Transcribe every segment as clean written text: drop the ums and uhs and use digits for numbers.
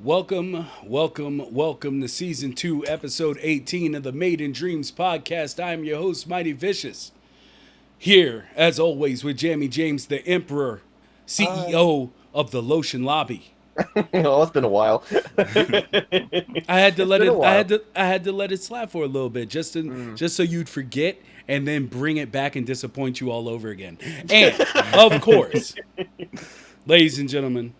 Welcome to season 2, episode 18 of the Made in Dreams podcast. I am your host, Mighty Vicious. Here, as always, with Jamie James, the Emperor, Hi. CEO of the Lotion Lobby. Oh, it's been a while. I had to It's let been a it. I while. had to. I had to let it slap for a little bit, Mm. just so you'd forget, and then bring it back and disappoint you all over again. And of course, ladies and gentlemen,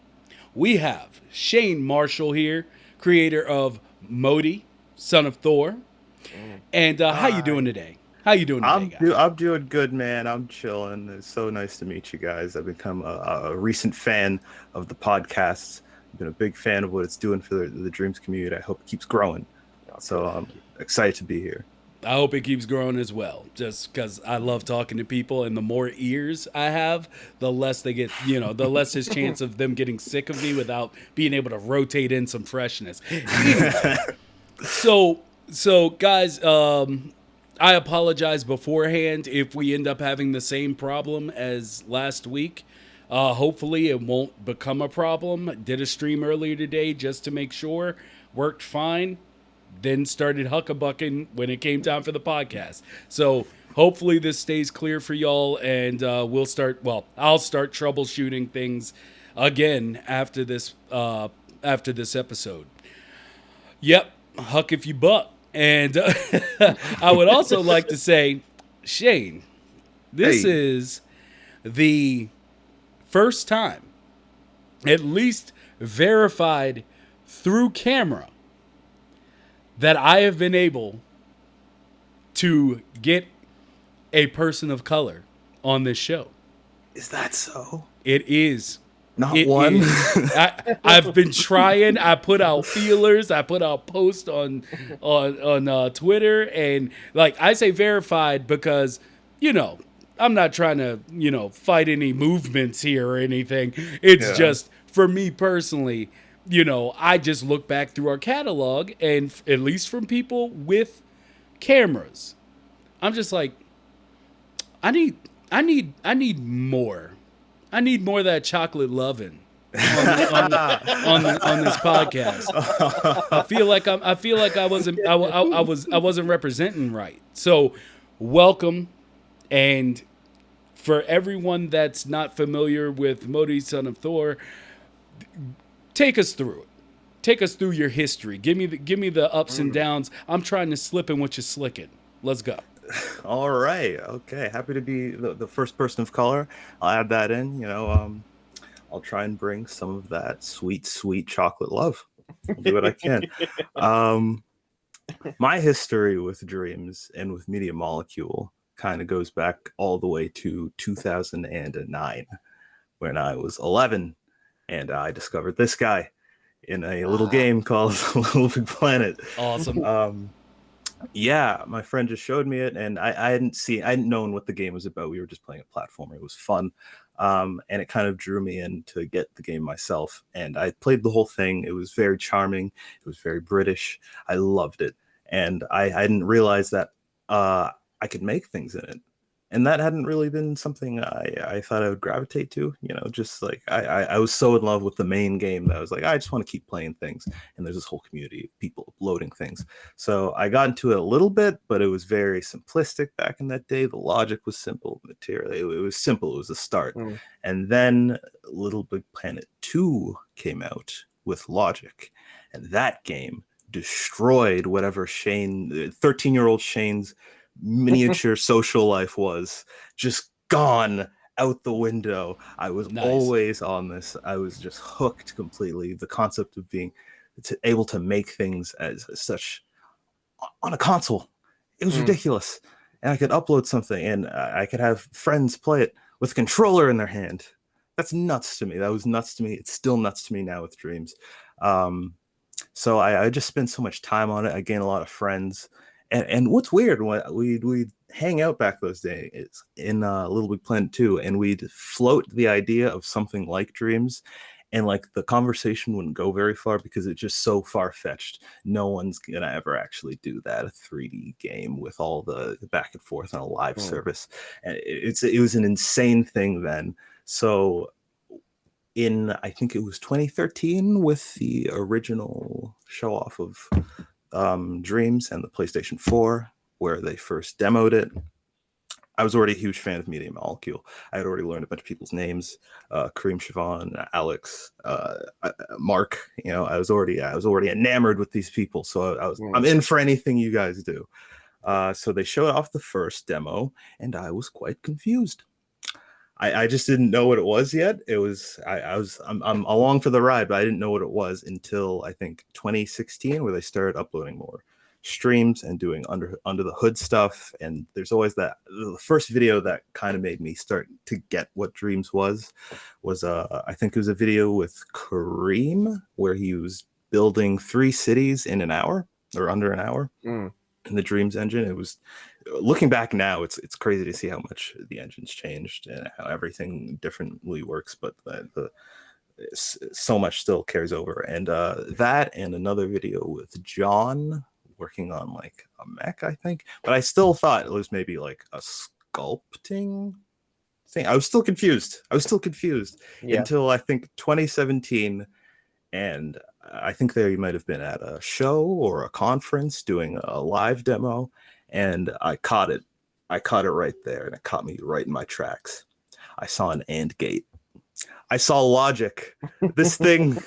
we have Shane Marshall here, creator of Modi, Son of Thor. Mm. And how you doing Hi. today? How you doing today, guy? I'm doing good, man. I'm chilling. It's so nice to meet you guys. I've become a recent fan of the podcasts. I've been a big fan of what it's doing for the Dreams community. I hope it keeps growing. So I'm excited to be here. I hope it keeps growing as well. Just because I love talking to people, and the more ears I have, the less they get. The less his chance of them getting sick of me without being able to rotate in some freshness. Anyway, so guys, I apologize beforehand if we end up having the same problem as last week. Hopefully, it won't become a problem. Did a stream earlier today just to make sure. Worked fine. Then started huckabucking when it came time for the podcast. So hopefully this stays clear for y'all, and we'll start. Well, I'll start troubleshooting things again after this episode. Yep, huck if you buck. And I would also like to say, Shane, this Hey, is the first time, at least verified through camera, that I have been able to get a person of color on this show. is that so? It is. Not It one. is. I've been trying. I put out feelers. I put out posts on Twitter, and like I say, verified because you know I'm not trying to fight any movements here or anything. It's Yeah. just for me personally. I just look back through our catalog, and at least from people with cameras, I'm just like, I need more. I need more of that chocolate loving on this podcast. I feel like I wasn't representing right. So, welcome, and for everyone that's not familiar with Modi, Son of Thor, take us through it. Take us through your history. Give me the ups and Mm. downs. I'm trying to slip in what you're slicking. Let's go. All right. Okay. Happy to be the first person of color. I'll add that in. I'll try and bring some of that sweet, sweet chocolate love. I'll do what I can. Um, my history with Dreams and with Media Molecule kind of goes back all the way to 2009 when I was 11 and I discovered this guy in a little Ah. game called Little Big Planet. Awesome. Um, yeah, my friend just showed me it, and I hadn't known what the game was about. We were just playing a platformer. It was fun, and it kind of drew me in to get the game myself. And I played the whole thing. It was very charming. It was very British. I loved it, and I didn't realize that I could make things in it. And that hadn't really been something I thought I would gravitate to, just like I was so in love with the main game that I was like, I just want to keep playing things. And there's this whole community of people uploading things. So I got into it a little bit, but it was very simplistic back in that day. The logic was simple, material. It was simple. It was a start. Mm. And then Little Big Planet 2 came out with logic. And that game destroyed whatever 13-year-old Shane's miniature social life was. Just gone out the window. I was Nice. always on this. I was just hooked completely. The concept of being able to make things as such on a console. It was Mm. ridiculous. And I could upload something and I could have friends play it with a controller in their hand. That's nuts to me. That was nuts to me. It's still nuts to me now with Dreams. Um, so I just spent so much time on it. I gained a lot of friends. And what's weird, when we'd hang out back those days in Little Big Planet 2, and we'd float the idea of something like Dreams, and like the conversation wouldn't go very far because it's just so far fetched. No one's gonna ever actually do that, a 3D game with all the back and forth on a live Mm. service. And it was an insane thing then. So in, I think it was 2013, with the original show off of Dreams and the PlayStation 4, where they first demoed it. I was already a huge fan of Media Molecule. I had already learned a bunch of people's names, Kareem Siobhan, Alex, Mark. You know, I was already enamored with these people. So I'm in for anything you guys do. So they showed off the first demo, and I was quite confused. I just didn't know what it was yet. I'm along for the ride, but I didn't know what it was until I think 2016, where they started uploading more streams and doing under the hood stuff. And there's always the first video that kind of made me start to get what Dreams was I think it was a video with Kareem where he was building 3 cities in an hour or under an hour. In the Dreams engine. It was, looking back now, it's crazy to see how much the engine's changed and how everything differently works, but so much still carries over. And that and another video with John working on like a mech, I think, but I still thought it was maybe like a sculpting thing. I was still confused until I think 2017, and I think they might have been at a show or a conference doing a live demo, and I caught it right there, and it caught me right in my tracks. I saw an AND gate. I saw logic. This thing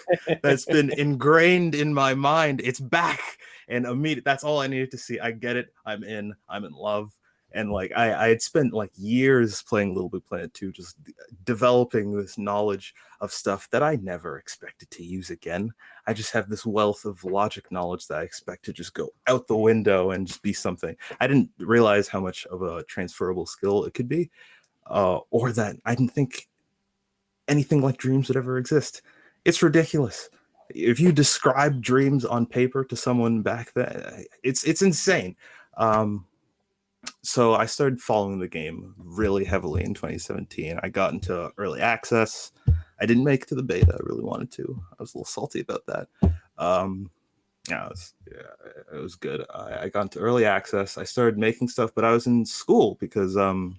that's been ingrained in my mind, it's back. And immediately, that's all I needed to see. I get it. I'm in love. And like I had spent like years playing Little Big Planet 2, just developing this knowledge of stuff that I never expected to use again. I just have this wealth of logic knowledge that I expect to just go out the window and just be something. I didn't realize how much of a transferable skill it could be, or that I didn't think anything like Dreams would ever exist. It's ridiculous. If you describe Dreams on paper to someone back then, it's insane. So I started following the game really heavily in 2017. I got into early access. I didn't make it to the beta. I really wanted to. I was a little salty about that. It was good. I got into early access. I started making stuff, but I was in school because, Little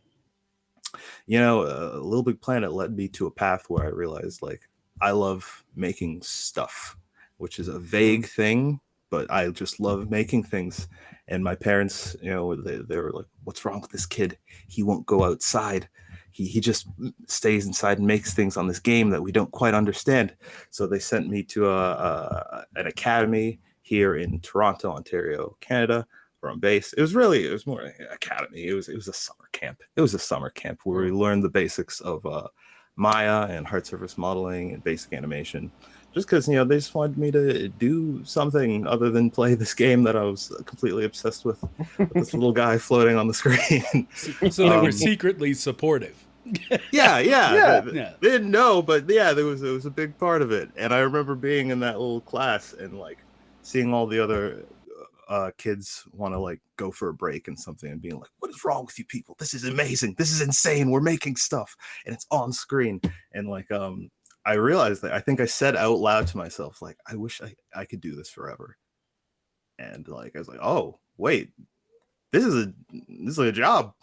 Big Planet led me to a path where I realized, like, I love making stuff, which is a vague thing, but I just love making things. And my parents, they were like, "What's wrong with this kid? He won't go outside. He just stays inside and makes things on this game that we don't quite understand." So they sent me to an academy here in Toronto, Ontario, Canada, where I'm based. It was more an academy. It was a summer camp. It was a summer camp where we learned the basics of Maya and hard surface modeling and basic animation. Just because, they just wanted me to do something other than play this game that I was completely obsessed with this little guy floating on the screen. So they were secretly supportive. Yeah. They didn't know, but yeah, there was a big part of it. And I remember being in that little class and like seeing all the other kids want to like go for a break and something and being like, "What is wrong with you people? This is amazing. This is insane. We're making stuff and it's on screen." And like, I realized that I think I said out loud to myself, like, I wish I could do this forever. And like, I was like, oh, wait, this is a job,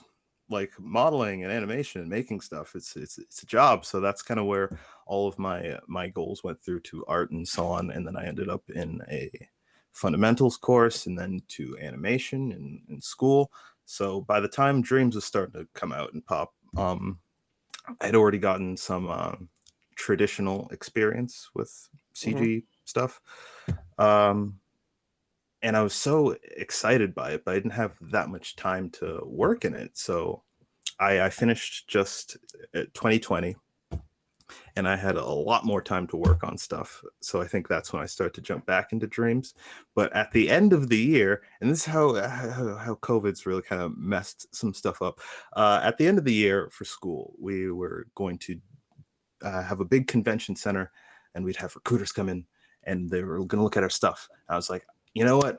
like modeling and animation and making stuff. It's a job. So that's kind of where all of my goals went through to art and so on. And then I ended up in a fundamentals course and then to animation in school. So by the time Dreams was starting to come out and pop, I'd already gotten some traditional experience with CG stuff. And I was so excited by it, but I didn't have that much time to work in it. So I finished just 2020 and I had a lot more time to work on stuff. So I think that's when I started to jump back into Dreams. But at the end of the year, and this is how COVID's really kind of messed some stuff up. At the end of the year for school, we were going to have a big convention center, and we'd have recruiters come in, and they were going to look at our stuff. I was like, you know what?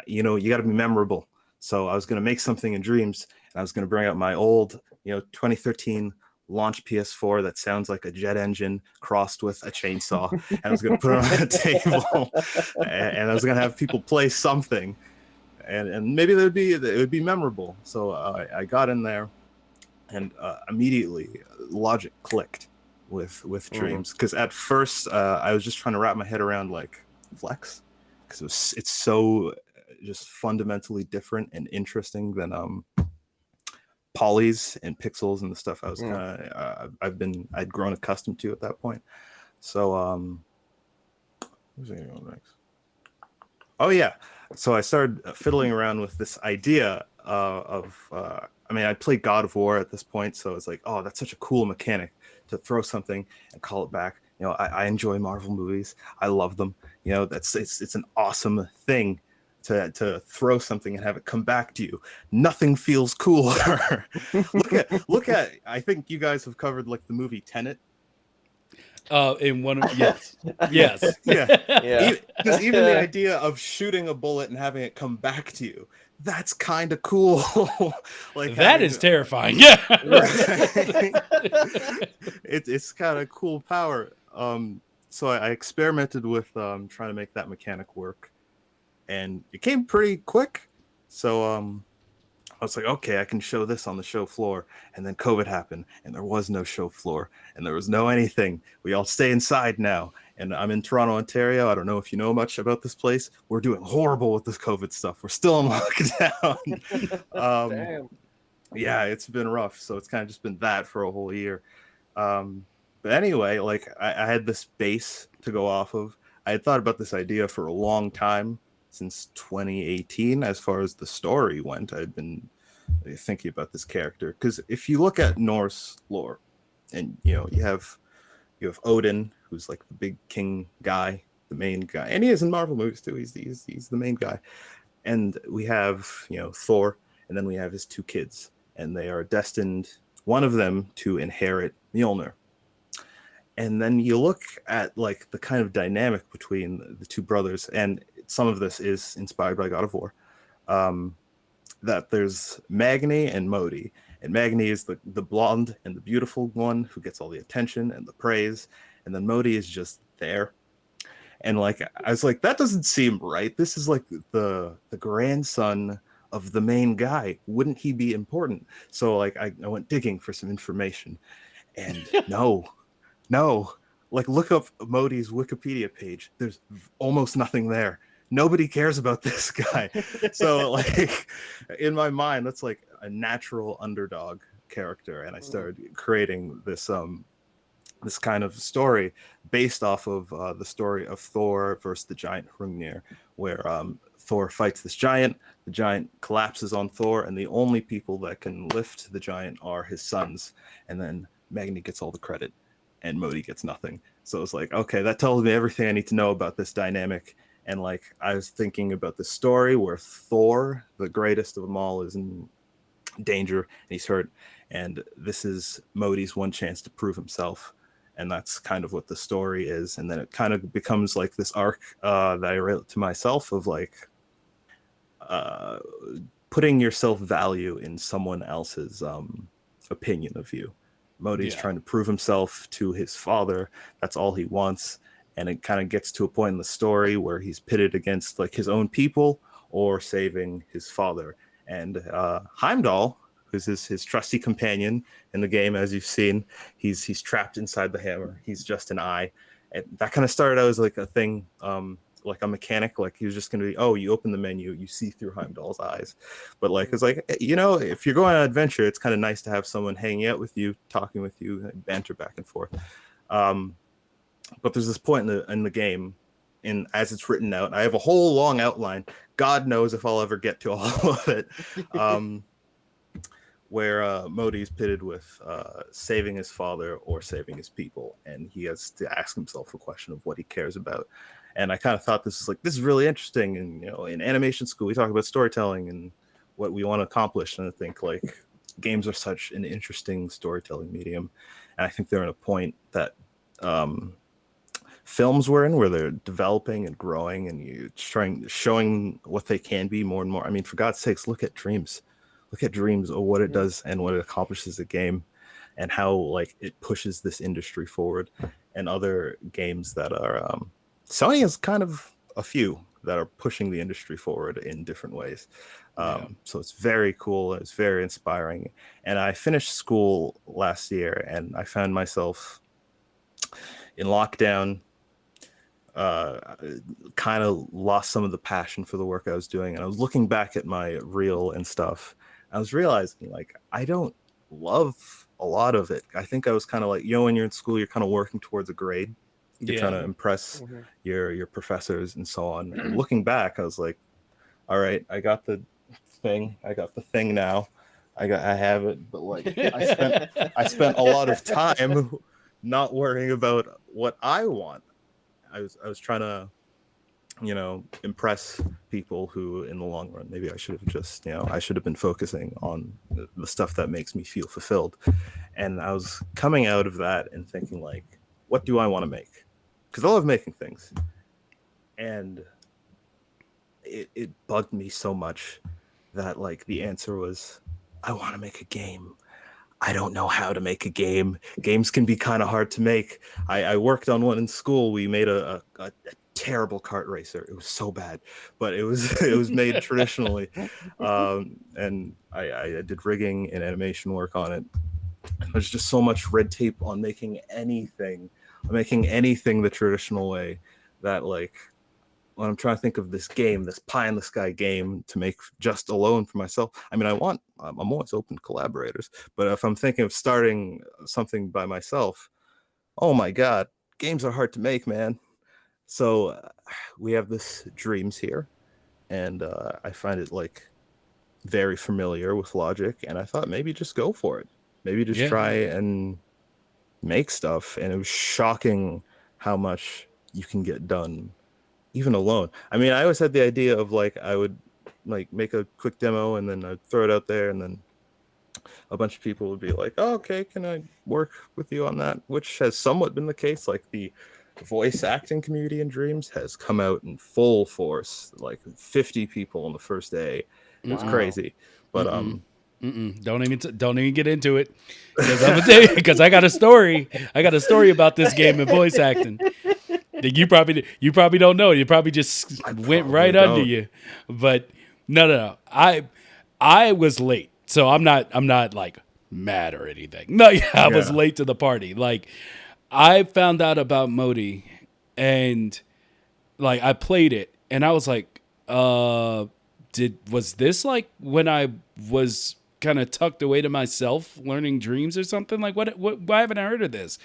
You got to be memorable. So I was going to make something in Dreams, and I was going to bring out my old, 2013 launch PS4 that sounds like a jet engine crossed with a chainsaw. And I was going to put it on a table, and I was going to have people play something, and maybe it would be memorable. So I got in there, and immediately logic clicked. with Dreams, because at first I was just trying to wrap my head around like Flex, because it's so just fundamentally different and interesting than polys and pixels and the stuff I was kind of I'd grown accustomed to at that point. So where's it going next? Oh yeah, so I started fiddling around with this idea of I mean, I played God of War at this point, so it's like, oh, that's such a cool mechanic to throw something and call it back. You know, I enjoy Marvel movies. I love them. You know, it's an awesome thing to throw something and have it come back to you. Nothing feels cooler. look at I think you guys have covered like the movie Tenet. In one of yes. Yeah. Because even the idea of shooting a bullet and having it come back to you, that's kind of cool. Like that is terrifying. Yeah. It's kind of cool power. So I experimented with trying to make that mechanic work, and it came pretty quick. So I was like, okay, I can show this on the show floor. And then COVID happened, and there was no show floor, and there was no anything. We all stay inside now. And I'm in Toronto, Ontario. I don't know if you know much about this place. We're doing horrible with this COVID stuff. We're still in lockdown. Damn. Yeah, it's been rough. So it's kind of just been that for a whole year. But anyway, like I had this base to go off of. I had thought about this idea for a long time, since 2018. As far as the story went, I'd been thinking about this character, because if you look at Norse lore, and you know, you have Odin, who's like the big king guy, the main guy, and he is in Marvel movies too. He's the main guy. And we have, you know, Thor, and then we have his two kids, and they are destined, one of them, to inherit Mjolnir. And then you look at like the kind of dynamic between the two brothers, and some of this is inspired by God of War. That there's Magni and Modi, and Magni is the blonde and the beautiful one who gets all the attention and the praise, and then Modi is just there. And like I was like, that doesn't seem right. This is like the grandson of the main guy. Wouldn't he be important? So like I went digging for some information, and no, like look up Modi's Wikipedia page. There's almost nothing there. Nobody cares about this guy. So like in my mind, that's like a natural underdog character, and I started creating this this kind of story based off of the story of Thor versus the giant Hrungnir, where Thor fights this giant. The giant collapses on Thor, and the only people that can lift the giant are his sons. And then Magni gets all the credit, and Modi gets nothing. So it's like, okay, that tells me everything I need to know about this dynamic. And like I was thinking about the story where Thor, the greatest of them all, is in danger and he's hurt, and this is Modi's one chance to prove himself. And that's kind of what the story is. And then it kind of becomes like this arc that I wrote to myself of like putting your self-value in someone else's opinion of you. Modi's trying to prove himself to his father. That's all he wants. And it kind of gets to a point in the story where he's pitted against like his own people or saving his father. And Heimdall, who's his trusty companion in the game, as you've seen, he's trapped inside the hammer. He's just an eye. And that kind of started out as like a thing, like a mechanic. Like he was just going to be, oh, you open the menu, you see through Heimdall's eyes. But like it's like, you know, if you're going on an adventure, it's kind of nice to have someone hanging out with you, talking with you, and banter back and forth. But there's this point in the game, and as it's written out, I have a whole long outline. God knows if I'll ever get to all of it. Where Modi's pitted with saving his father or saving his people, and he has to ask himself a question of what he cares about. And I kind of thought this is really interesting. And you know, in animation school, we talk about storytelling and what we want to accomplish. And I think like games are such an interesting storytelling medium, and I think they're at a point that films were in where they're developing and growing, and you showing what they can be more and more. I mean, for God's sakes, look at Dreams of what it does and what it accomplishes a game, and how like it pushes this industry forward. And other games that are Sony has kind of a few that are pushing the industry forward in different ways. So it's very cool. It's very inspiring. And I finished school last year, and I found myself in lockdown, kind of lost some of the passion for the work I was doing, and I was looking back at my reel and stuff. I was realizing like I don't love a lot of it. I think I was kind of like, when you're in school, you're kind of working towards a grade. You're trying to impress your professors and so on. And looking back, I was like, all right, I got the thing now. I have it, but like I spent a lot of time not worrying about what I want. I was trying to, impress people who, in the long run, maybe I should have just, I should have been focusing on the stuff that makes me feel fulfilled. And I was coming out of that and thinking, like, what do I want to make? Because I love making things. And it bugged me so much that, like, the answer was, I want to make a game. I don't know how to make a game. Games can be kind of hard to make. I worked on one in school. We made a terrible kart racer. It was so bad, but it was made traditionally. And I did rigging and animation work on it. There's just so much red tape on making anything the traditional way, that like when I'm trying to think of this game, this pie in the sky game to make just alone for myself. I mean, I'm always open to collaborators, but if I'm thinking of starting something by myself, oh my God, games are hard to make, man. So we have this Dreams here, and I find it like very familiar with Logic, and I thought maybe just go for it. Maybe just try and make stuff. And it was shocking how much you can get done even alone. I mean, I always had the idea of like I would like make a quick demo and then I'd throw it out there, and then a bunch of people would be like, oh, okay, can I work with you on that? Which has somewhat been the case. Like the voice acting community in Dreams has come out in full force, like 50 people on the first day. It's crazy. But don't even get into it, because I'm gonna tell you, because I got a story about this game and voice acting. You probably don't know. You probably just went right under you. But no. I was late, so I'm not like mad or anything. No, I was late to the party. Like, I found out about Modi, and like I played it, and I was like, was this like when I was kind of tucked away to myself learning Dreams or something? Like, what why haven't I heard of this?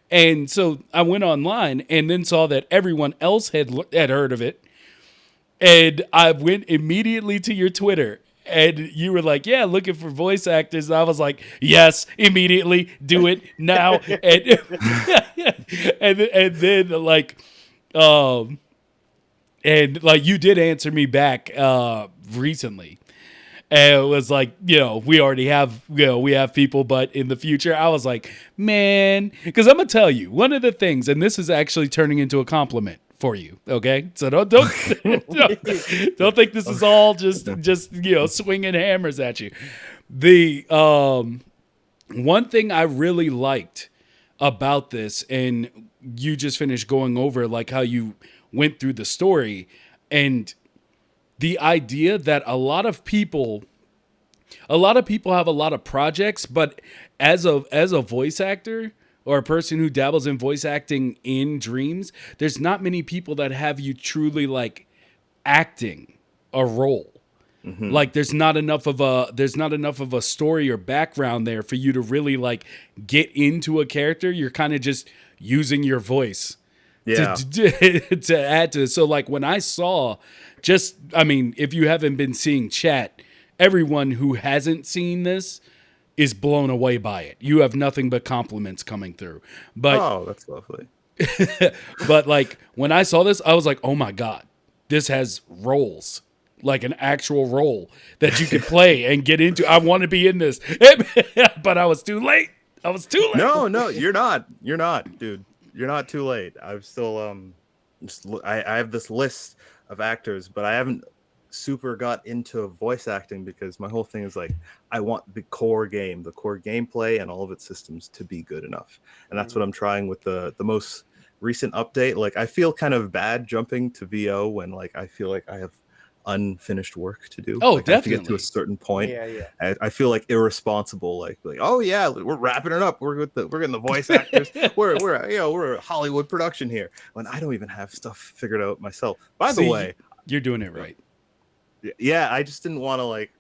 And so I went online and then saw that everyone else had heard of it. And I went immediately to your Twitter, and you were like, yeah, looking for voice actors. And I was like, yes, immediately, do it now. And and then like, and like you did answer me back recently. And it was like, we already have, we have people, but in the future, I was like, man, because I'm going to tell you one of the things, and this is actually turning into a compliment for you. Okay. So don't think this is all just, swinging hammers at you. The, one thing I really liked about this, and you just finished going over like how you went through the story, and the idea that a lot of people have a lot of projects, but as a voice actor or a person who dabbles in voice acting in Dreams, there's not many people that have you truly like acting a role. Mm-hmm. Like there's not enough of a story or background there for you to really like get into a character. You're kind of just using your voice to add to it. So like when I saw if you haven't been seeing chat, everyone who hasn't seen this is blown away by it. You have nothing but compliments coming through. But oh, that's lovely. But like when I saw this, I was like, oh my God, this has roles, like an actual role that you could play and get into. I want to be in this, but I was too late. No, you're not, dude. You're not too late. I'm still I have this list of actors, but I haven't super got into voice acting because my whole thing is like I want the core gameplay and all of its systems to be good enough. And that's what I'm trying with the most recent update. Like I feel kind of bad jumping to VO when like I feel like I have unfinished work to do. Oh, Like I have to get to definitely. a certain point. Yeah. I feel like irresponsible. Like, oh yeah, we're wrapping it up. We're getting the voice actors. we're a Hollywood production here. When I don't even have stuff figured out myself. By the See, way, you're doing it right. yeah, I just didn't want to like.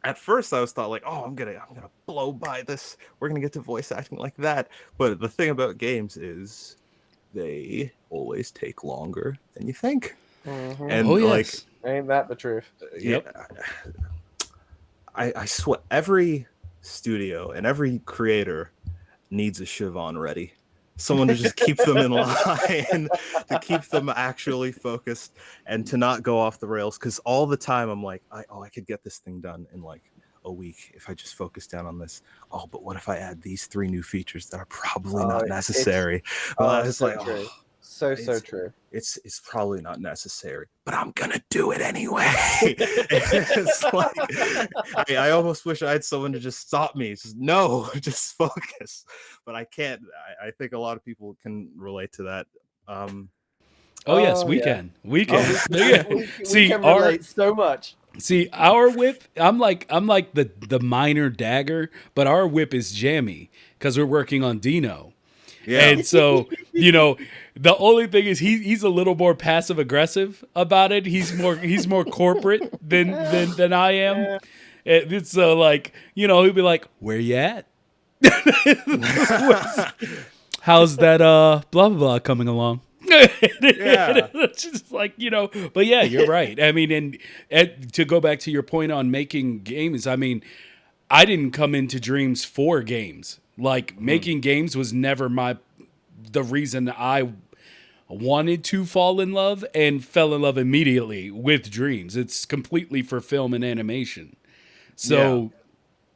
At first, I was thought like, oh, I'm gonna blow by this. We're gonna get to voice acting like that. But the thing about games is they always take longer than you think. Mm-hmm. And Oh like, yes. Ain't that the truth? Yep. I swear every studio and every creator needs a Siobhan ready. Someone to just keep them in line, to keep them actually focused and to not go off the rails. Because all the time I'm like, I could get this thing done in like a week if I just focus down on this. Oh, but what if I add these 3 new features that are probably not necessary? It's so like, true. oh, So true. it's probably not necessary, but I'm gonna do it anyway. It's like I almost wish I had someone to just stop me. Just no, just focus. But I can't. I think a lot of people can relate to that. Oh yes, we yeah. can. We can. We See, can relate so much. See, our whip, I'm like the minor dagger, but our whip is jammy because we're working on Dino. Yeah. And so, the only thing is he's a little more passive aggressive about it. He's more corporate than I am. And so like, he'll be like, "Where you at? How's that blah blah blah coming along?" Yeah. It's just like, but yeah, you're right. I mean, and to go back to your point on making games, I mean, I didn't come into Dreams for games. Like making games was never the reason I wanted to fall in love and fell in love immediately with Dreams. It's completely for film and animation. So,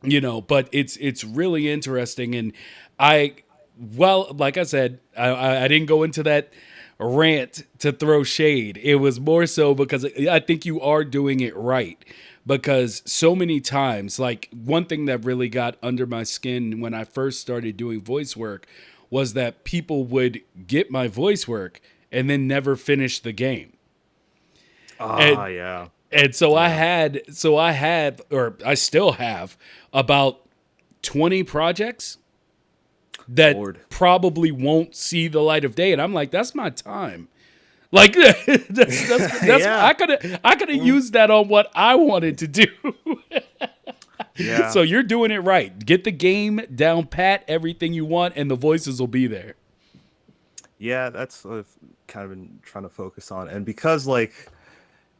but it's really interesting. And like I said, I didn't go into that rant to throw shade. It was more so because I think you are doing it right. Because so many times, like one thing that really got under my skin when I first started doing voice work was that people would get my voice work and then never finish the game. Yeah. And so I had, or I still have about 20 projects that probably won't see the light of day. And I'm like, that's my time. Like that's I could have used that on what I wanted to do. Yeah. So you're doing it right. Get the game down pat, everything you want, and the voices will be there. Yeah, that's what I've kind of been trying to focus on. And because like,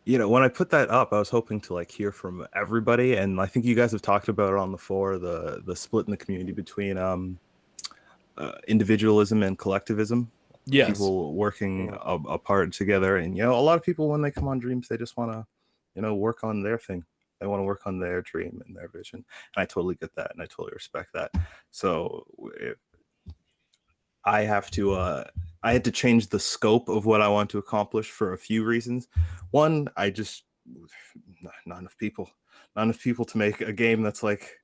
when I put that up, I was hoping to like hear from everybody. And I think you guys have talked about it on the floor, the split in the community between individualism and collectivism. Yes. People working apart together. And, a lot of people, when they come on Dreams, they just want to, work on their thing. They want to work on their dream and their vision. And I totally get that. And I totally respect that. So I had to change the scope of what I want to accomplish for a few reasons. One, not enough people to make a game that's like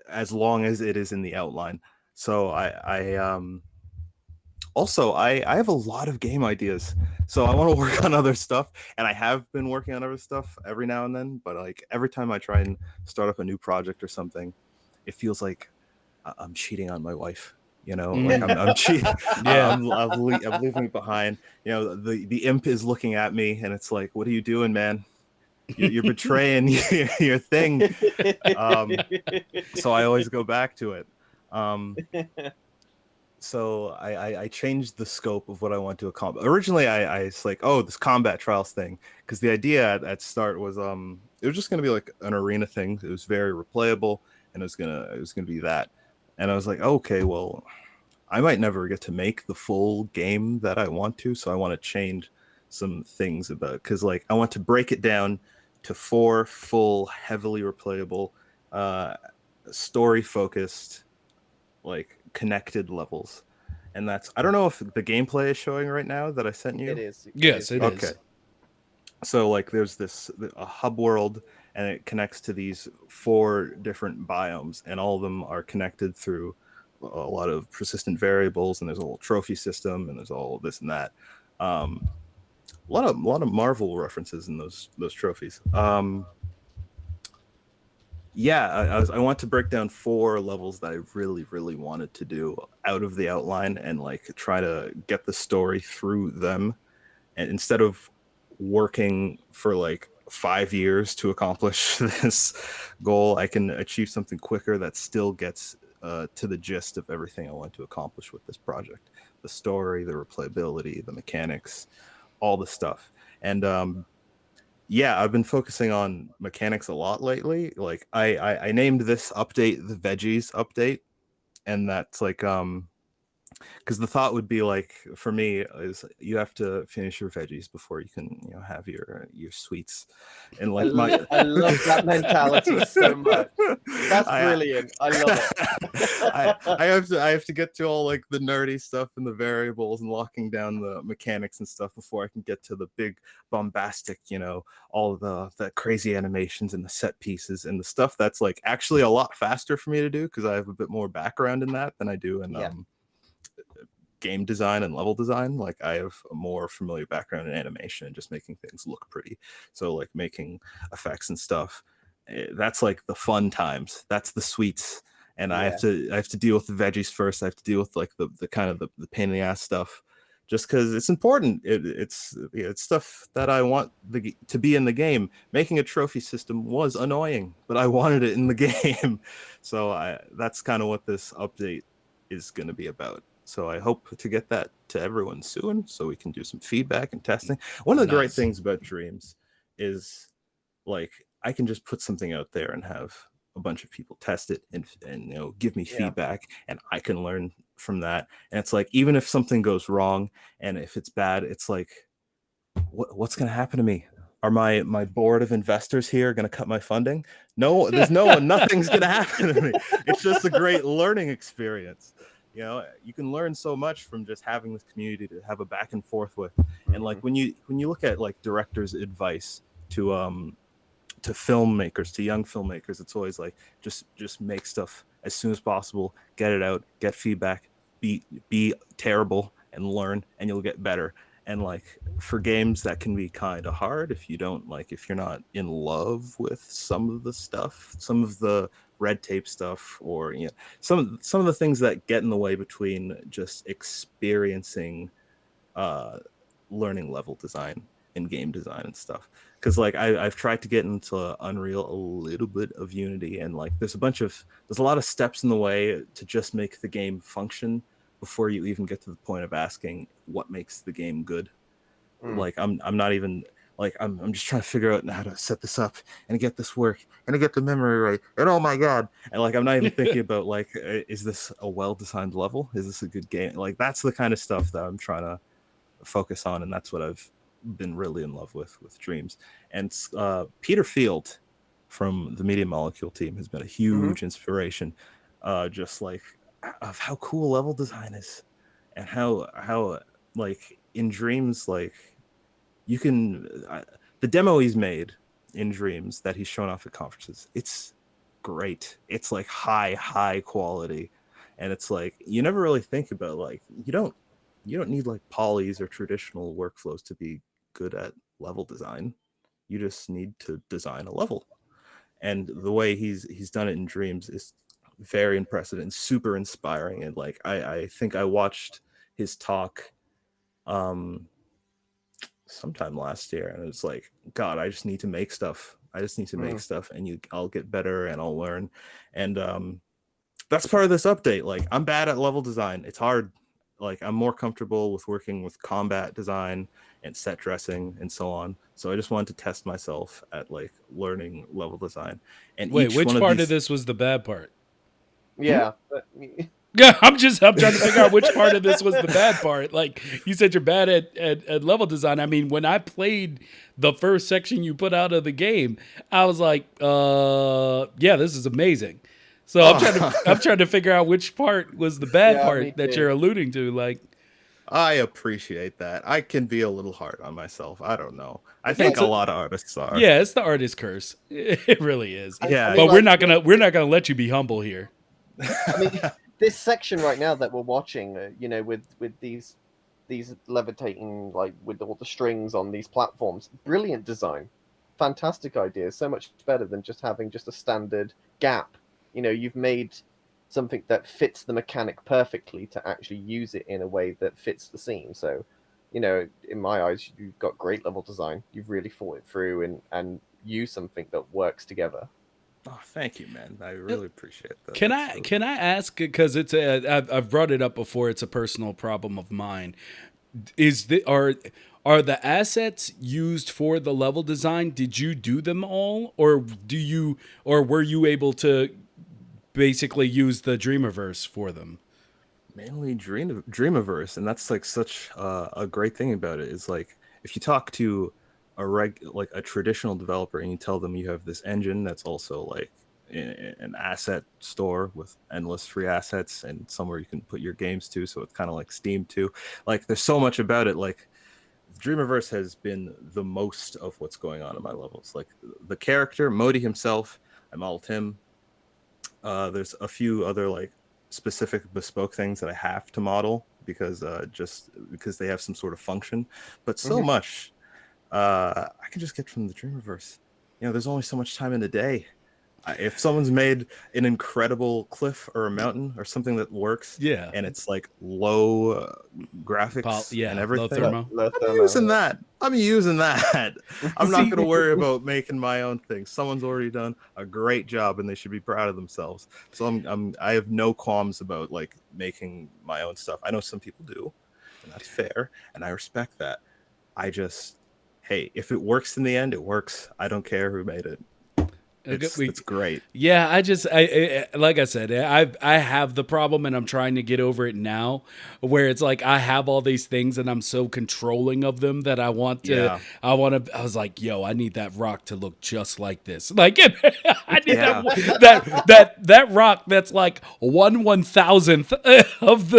as long as it is in the outline. So also, I have a lot of game ideas, so I want to work on other stuff, and I have been working on other stuff every now and then. But like every time I try and start up a new project or something, it feels like I'm cheating on my wife. Like I'm cheating. Yeah, I'm leaving it behind. The imp is looking at me, and it's like, "What are you doing, man? You're betraying your thing." So I always go back to it. So I changed the scope of what I want to accomplish. Originally, I was like, oh, this combat trials thing, because the idea at start was it was just gonna be like an arena thing. It was very replayable, and it was gonna be that. And I was like, okay, well, I might never get to make the full game that I want to, so I want to change some things about it, because like I want to break it down to 4 full, heavily replayable, story focused, like connected levels. And that's, I don't know if the gameplay is showing right now that I sent you. It is. Yes, it is. Okay. So like there's a hub world, and it connects to these 4 different biomes, and all of them are connected through a lot of persistent variables, and there's a whole trophy system, and there's all this and that. lot of Marvel references in those trophies. Yeah, I want to break down 4 levels that I really, really wanted to do out of the outline and like try to get the story through them. And instead of working for like 5 years to accomplish this goal, I can achieve something quicker that still gets to the gist of everything I want to accomplish with this project: the story, the replayability, the mechanics, all the stuff. And yeah, I've been focusing on mechanics a lot lately. Like I named this update the veggies update, and that's like because the thought would be like, for me, is you have to finish your veggies before you can have your sweets. And like I love that mentality so much. That's brilliant. I love it. I have to get to all like the nerdy stuff and the variables and locking down the mechanics and stuff before I can get to the big bombastic, all the crazy animations and the set pieces and the stuff that's like actually a lot faster for me to do because I have a bit more background in that than I do in game design and level design. Like I have a more familiar background in animation and just making things look pretty. So like making effects and stuff, that's like the fun times. That's the sweets. And I have to deal with the veggies first. I have to deal with like the kind of the pain in the ass stuff, just because it's important. It's stuff that I want to be in the game. Making a trophy system was annoying, but I wanted it in the game. So that's kind of what this update is going to be about. So I hope to get that to everyone soon so we can do some feedback and testing. One of the great things about Dreams is like I can just put something out there and have a bunch of people test it and give me feedback, and I can learn from that. And it's like, even if something goes wrong and if it's bad, it's like, what's going to happen to me? Are my board of investors here going to cut my funding? No, there's nothing's going to happen to me. It's just a great learning experience. You can learn so much from just having this community to have a back and forth with. And like when you look at like directors' advice to filmmakers, to young filmmakers, it's always like just make stuff as soon as possible, get it out, get feedback, be terrible and learn, and you'll get better. And like for games, that can be kind of hard if you're not in love with some of the stuff, some of the red tape stuff, or some of the things that get in the way between just experiencing learning level design and game design and stuff. Because like I've tried to get into Unreal a little bit of Unity, and like there's a lot of steps in the way to just make the game function before you even get to the point of asking what makes the game good. Like I'm not even like I'm just trying to figure out how to set this up and get this work and to get the memory right, and oh my god, and like I'm not even thinking about like, is this a well-designed level, is this a good game? Like that's the kind of stuff that I'm trying to focus on, and that's what I've been really in love with Dreams. And Peter Field from the Media Molecule team has been a huge inspiration, just like of how cool level design is, and how like in Dreams, like you can the demo he's made in Dreams that he's shown off at conferences, it's great. It's like high quality, and it's like you never really think about like you don't need like polys or traditional workflows to be good at level design. You just need to design a level, and the way he's done it in Dreams is very impressive and super inspiring. And like I think I watched his talk sometime last year, and it's like, god, I just need to make stuff. Make stuff, and I'll get better and I'll learn. And that's part of this update. Like I'm bad at level design. It's hard. Like I'm more comfortable with working with combat design and set dressing and so on. So I just wanted to test myself at like learning level design. And wait, which part of this was the bad part? Yeah. Yeah, I'm trying to figure out which part of this was the bad part. Like you said, you're bad at level design. I mean, when I played the first section you put out of the game, I was like, yeah, this is amazing. So I'm trying to figure out which part was the bad part that you're alluding to. Like, I appreciate that. I can be a little hard on myself. I don't know. I think a lot of artists are. Yeah, it's the artist curse. It really is. Yeah, but we're not gonna let you be humble here. I mean, this section right now that we're watching, with these these levitating, like with all the strings on these platforms. Brilliant design, fantastic idea. So much better than just having just a standard gap. You know, you've made something that fits the mechanic perfectly to actually use it in a way that fits the scene. So, you know, in my eyes, you've got great level design. You've really thought it through and used something that works together. Oh, thank you, man. I really appreciate that. Can I ask, because I've brought it up before, it's a personal problem of mine. Are the assets used for the level design? Did you do them all, or were you able to basically use the Dreamiverse for them? mainly Dreamiverse, and that's like such a great thing about it. Is like if you talk to like a traditional developer and you tell them you have this engine that's also like an asset store with endless free assets and somewhere you can put your games to, so it's kind of like Steam too. Like there's so much about it. Like Dreamiverse has been the most of what's going on in my levels. Like the character Modi himself, I modeled him. There's a few other like specific bespoke things that I have to model because just because they have some sort of function, but so much I can just get from the Dreamiverse. You know, there's only so much time in a day. If someone's made an incredible cliff or a mountain or something that works, Yeah. and it's like low graphics Yeah, and low everything, thermo. I'm using that. I'm not See- going to worry about making my own thing. Someone's already done a great job, and they should be proud of themselves. So I have no qualms about like making my own stuff. I know some people do, and that's fair, and I respect that. I just, hey, if it works in the end, it works. I don't care who made it. It's great. Yeah, I like I said, I have the problem and I'm trying to get over it now, where it's like I have all these things and I'm so controlling of them that I want to. Yeah. I was like, yo, I need that rock to look just like this. Like I need Yeah. that rock that's like 1/1000th of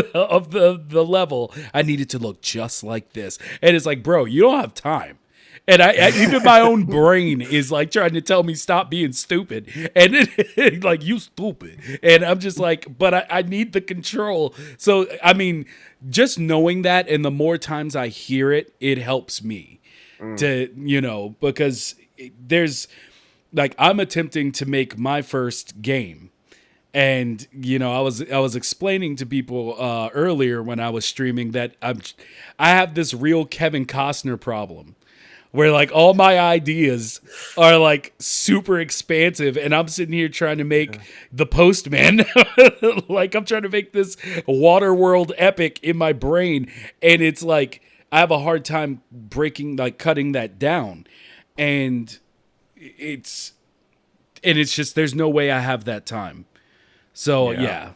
the level. I need it to look just like this, and it's like, bro, you don't have time. And I even my own brain is like trying to tell me stop being stupid, and like you stupid, and I'm just like, but I need the control. So I mean, just knowing that, and the more times I hear it, it helps me to because there's like I'm attempting to make my first game. And I was explaining to people earlier when I was streaming that I have this real Kevin Costner problem where like all my ideas are like super expansive and I'm sitting here trying to make The Postman. Like I'm trying to make this Waterworld epic in my brain, and it's like I have a hard time cutting that down, and it's just there's no way I have that time. So yeah.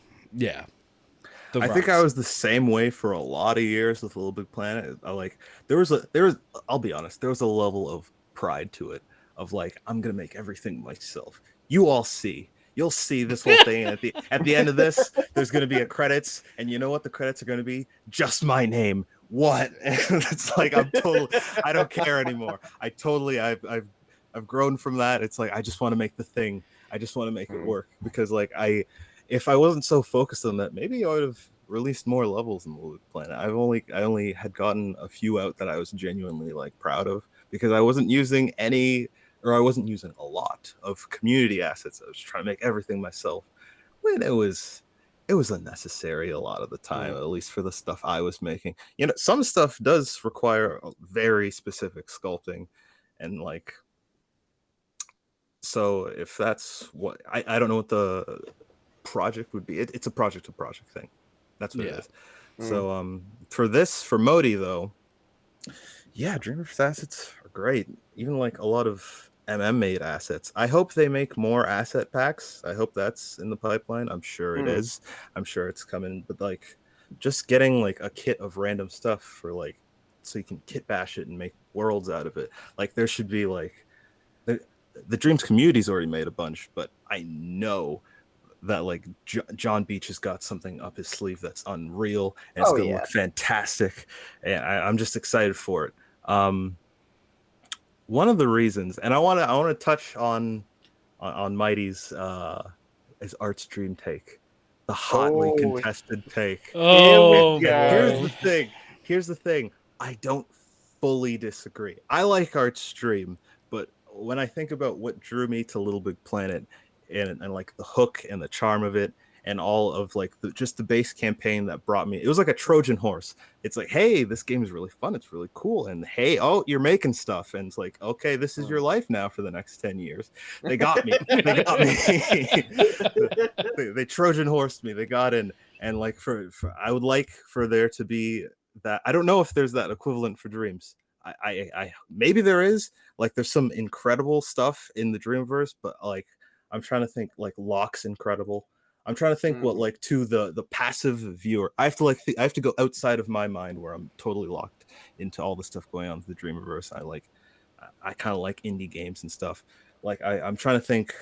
I think I was the same way for a lot of years with Little Big Planet. There was I'll be honest, there was a level of pride to it of like I'm gonna make everything myself. You'll see this whole thing, and at the end of this, there's gonna be a credits, and you know what the credits are gonna be? Just my name. What? It's like I don't care anymore. I've grown from that. It's like I just want to make the thing. I just want to make it work because like if I wasn't so focused on that, maybe I would have released more levels in the Little Big Planet. I only had gotten a few out that I was genuinely like proud of because I wasn't using I wasn't using a lot of community assets. I was trying to make everything myself when it was unnecessary a lot of the time, at least for the stuff I was making. You know, some stuff does require very specific sculpting and like. So if that's what I don't know what the project would be. It's a project to project thing. That's what it is. So for Modi though, yeah, Dreamers assets are great. Even like a lot of made assets. I hope they make more asset packs. I hope that's in the pipeline. I'm sure it is. I'm sure it's coming. But like just getting like a kit of random stuff for like so you can kit bash it and make worlds out of it. Like there should be like the Dreams community's already made a bunch, but I know that like John Beach has got something up his sleeve that's unreal and it's gonna look fantastic, and I'm just excited for it. One of the reasons, and I want to touch on Mighty's his art stream take, the hotly contested take. Oh, here's the thing. here's the thing. I don't fully disagree. I like Art's Dream, but when I think about what drew me to Little Big Planet and like the hook and the charm of it and all of like just the base campaign that brought me, it was like a Trojan horse. It's like, hey, this game is really fun. It's really cool. And hey, oh, you're making stuff. And it's like, okay, this is your life now for the next 10 years. They got me. They got me. they Trojan horsed me. They got in. And like for I would like for there to be that. I don't know if there's that equivalent for Dreams. I maybe there is. Like there's some incredible stuff in the Dreamverse, but like I'm trying to think. Like Locke's incredible. I'm trying to think what like to the passive viewer. I have to like I have to go outside of my mind where I'm totally locked into all the stuff going on with the Dreamverse. I kind of like indie games and stuff. Like I'm trying to think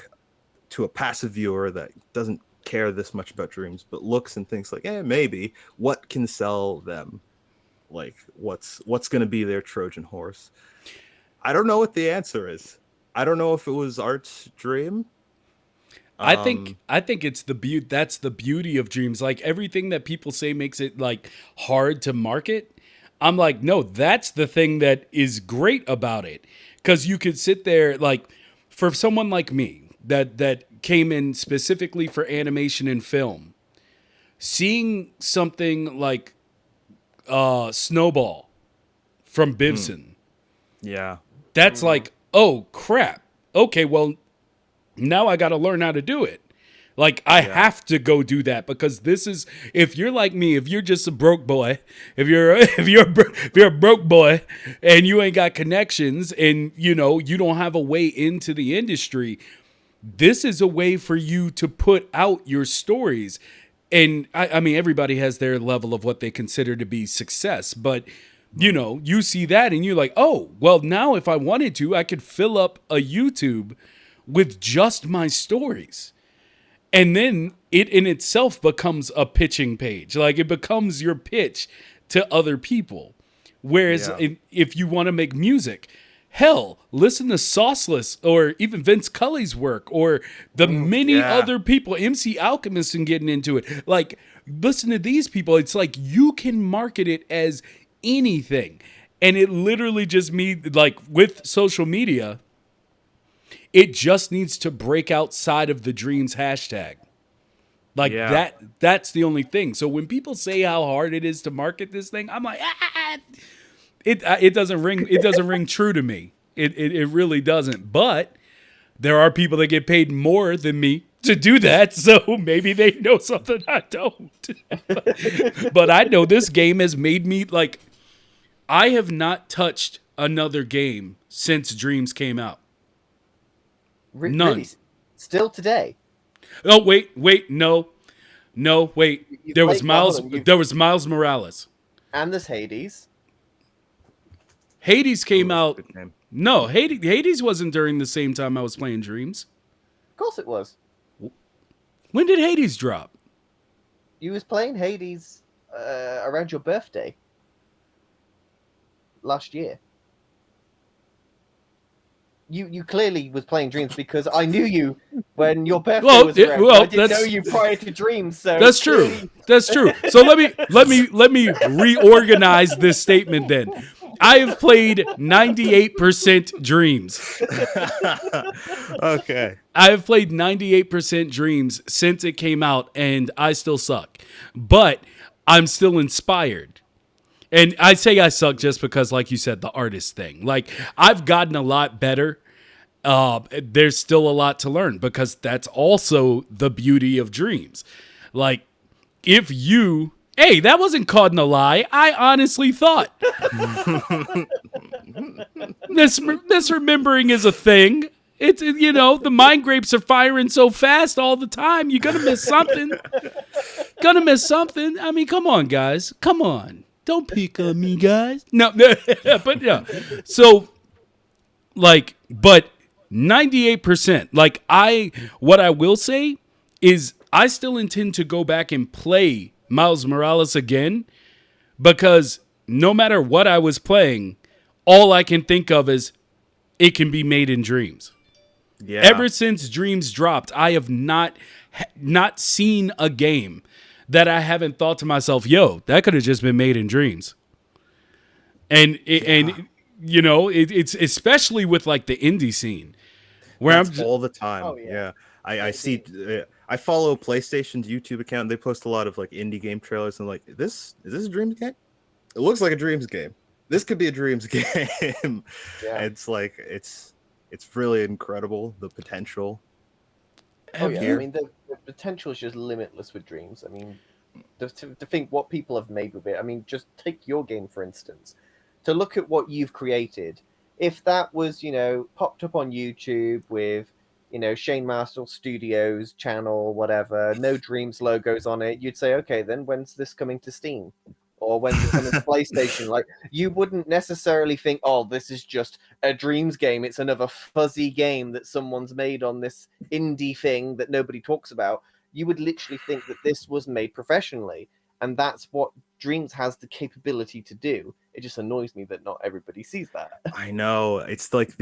to a passive viewer that doesn't care this much about Dreams, but looks and thinks like, maybe what can sell them? Like what's going to be their Trojan horse? I don't know what the answer is. I don't know if it was Art's Dream. I think it's the beauty. That's the beauty of Dreams. Like everything that people say makes it like hard to market. I'm like, no, that's the thing that is great about it. Because you could sit there like, for someone like me that came in specifically for animation and film, seeing something like Snowball from Bibson. Yeah. That's like, oh crap. Okay, well, now I got to learn how to do it. Like I have to go do that because this is, if you're like me, if you're just a broke boy, if you're a broke boy and you ain't got connections and you don't have a way into the industry, this is a way for you to put out your stories. And I mean, everybody has their level of what they consider to be success, but you see that and you're like, oh, well, now if I wanted to, I could fill up a YouTube with just my stories. And then it in itself becomes a pitching page. Like it becomes your pitch to other people. Whereas if you want to make music, hell, listen to Sauceless or even Vince Cully's work or the many other people, MC Alchemist and getting into it. Like listen to these people. It's like you can market it as anything. And it literally just means like with social media, it just needs to break outside of the Dreams hashtag. Like that's the only thing. So when people say how hard it is to market this thing, I'm like, it doesn't ring true to me. It really doesn't. But there are people that get paid more than me to do that. So maybe they know something I don't. But I know this game has made me like, I have not touched another game since Dreams came out. None. Really? Still today? Oh wait, no, wait. There was Miles Morales, and there's Hades. Hades came out. No, Hades wasn't during the same time I was playing Dreams. Of course it was. When did Hades drop? You was playing Hades around your birthday last year. You clearly was playing Dreams because I knew you when your birthday was around. I didn't know you prior to Dreams. So that's true. That's true. So let me reorganize this statement then. I have played 98% Dreams. Okay. I have played 98% Dreams since it came out, and I still suck. But I'm still inspired. And I say I suck just because, like you said, the artist thing. Like, I've gotten a lot better. There's still a lot to learn because that's also the beauty of Dreams. Like, if you... Hey, that wasn't caught in a lie. I honestly thought. Misremembering is a thing. It's, the mind grapes are firing so fast all the time. You're going to miss something. I mean, come on, guys. Come on. Don't pick on me, guys. No, but yeah. So, like, but 98%. Like, what I will say is I still intend to go back and play Miles Morales again because no matter what I was playing, all I can think of is it can be made in Dreams. Yeah. Ever since Dreams dropped, I have not seen a game that I haven't thought to myself, yo, that could have just been made in Dreams. and you know, it's especially with like the indie scene where That's all the time. Oh, yeah. Yeah. I see. I follow PlayStation's YouTube account. And they post a lot of like indie game trailers. And like, is this a Dreams game? It looks like a Dreams game. This could be a Dreams game. Yeah. It's like it's really incredible, the potential. Oh yeah, Here. I mean the potential is just limitless with Dreams. I mean, to think what people have made with it. I mean, just take your game for instance. To look at what you've created, if that was popped up on YouTube with Shane Marshall Studios channel, whatever, no Dreams logos on it, you'd say, okay, then when's this coming to Steam? Or when's it coming to PlayStation? Like, you wouldn't necessarily think, oh, this is just a Dreams game. It's another fuzzy game that someone's made on this indie thing that nobody talks about. You would literally think that this was made professionally. And that's what Dreams has the capability to do. It just annoys me that not everybody sees that. I know. It's like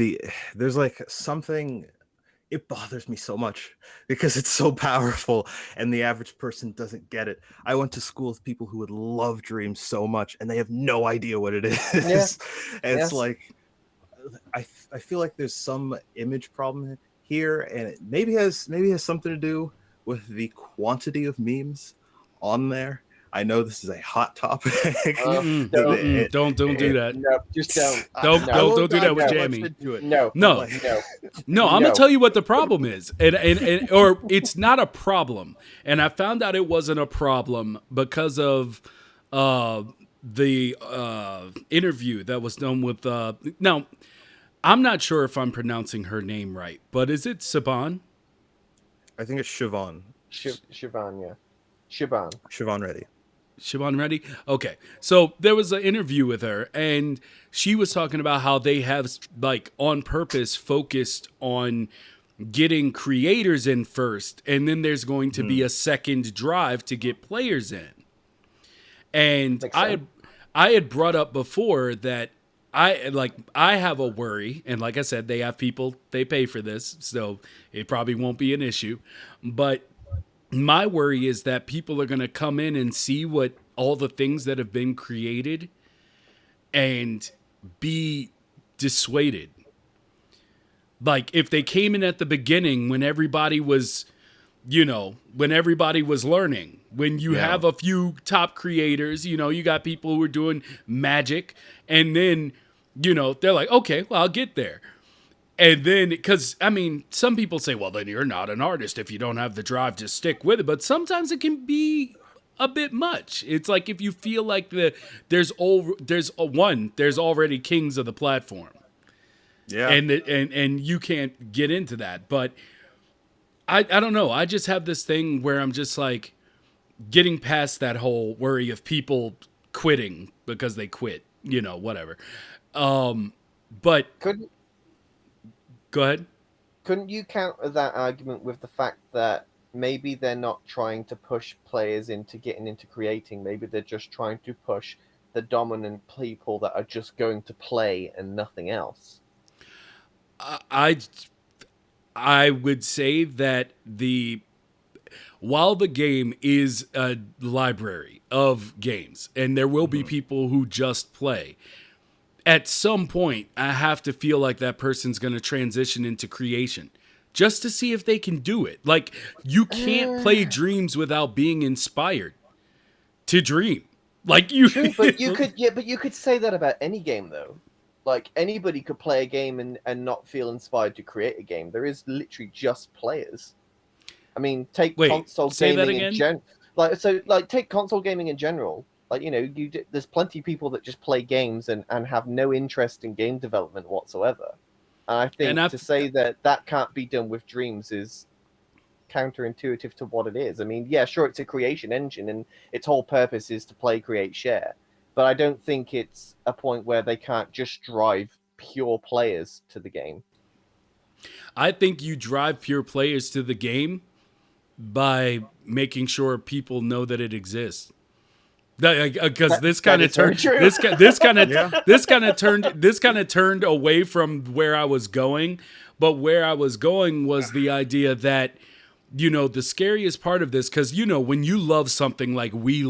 there's like something. It bothers me so much because it's so powerful and the average person doesn't get it. I went to school with people who would love Dreams so much and they have no idea what it is. Yeah. And Yes. it's like, I feel like there's some image problem here, and it maybe has something to do with the quantity of memes on there. I know this is a hot topic. Don't do that. No, just don't. Don't No. do that with Go Jamie. into it. No, No. Like, No, I'm gonna tell you what the problem is, and or it's not a problem. And I found out it wasn't a problem because of the interview that was done with. Now, I'm not sure if I'm pronouncing her name right, but is it Saban? I think it's Siobhan. Siobhan, yeah. Siobhan. Siobhan Reddy. Siobhan Reddy? Okay. So there was an interview with her, and she was talking about how they have, like, on purpose focused on getting creators in first, and then there's going to be a second drive to get players in. And Makes I had brought up before that I have a worry, and like I said, they have people, they pay for this, so it probably won't be an issue. But my worry is that people are going to come in and see what all the things that have been created and be dissuaded. Like, if they came in at the beginning when everybody was, when everybody was learning, when you have a few top creators, you got people who are doing magic, and then, they're like, okay, well, I'll get there. And then, because, I mean, some people say, well, then you're not an artist if you don't have the drive to stick with it. But sometimes it can be a bit much. It's like if you feel like there's already kings of the platform. Yeah. And you can't get into that. But I don't know. I just have this thing where I'm just like getting past that whole worry of people quitting because they quit, whatever. But go ahead. Couldn't you counter that argument with the fact that maybe they're not trying to push players into getting into creating? Maybe they're just trying to push the dominant people that are just going to play and nothing else. I would say that while the game is a library of games, and there will be people who just play, at some point, I have to feel like that person's going to transition into creation just to see if they can do it. Like, you can't play Dreams without being inspired to dream. Like, you. True, but you could say that about any game, though. Like, anybody could play a game and not feel inspired to create a game. There is literally just players. I mean, take console gaming in general. Take console gaming in general. Like, there's plenty of people that just play games and have no interest in game development whatsoever. And I think to say that can't be done with Dreams is counterintuitive to what it is. I mean, yeah, sure, it's a creation engine and its whole purpose is to play, create, share. But I don't think it's a point where they can't just drive pure players to the game. I think you drive pure players to the game by making sure people know that it exists. Because this kind of turned turned away from where I was going, but where I was going was the idea that the scariest part of this, because when you love something like we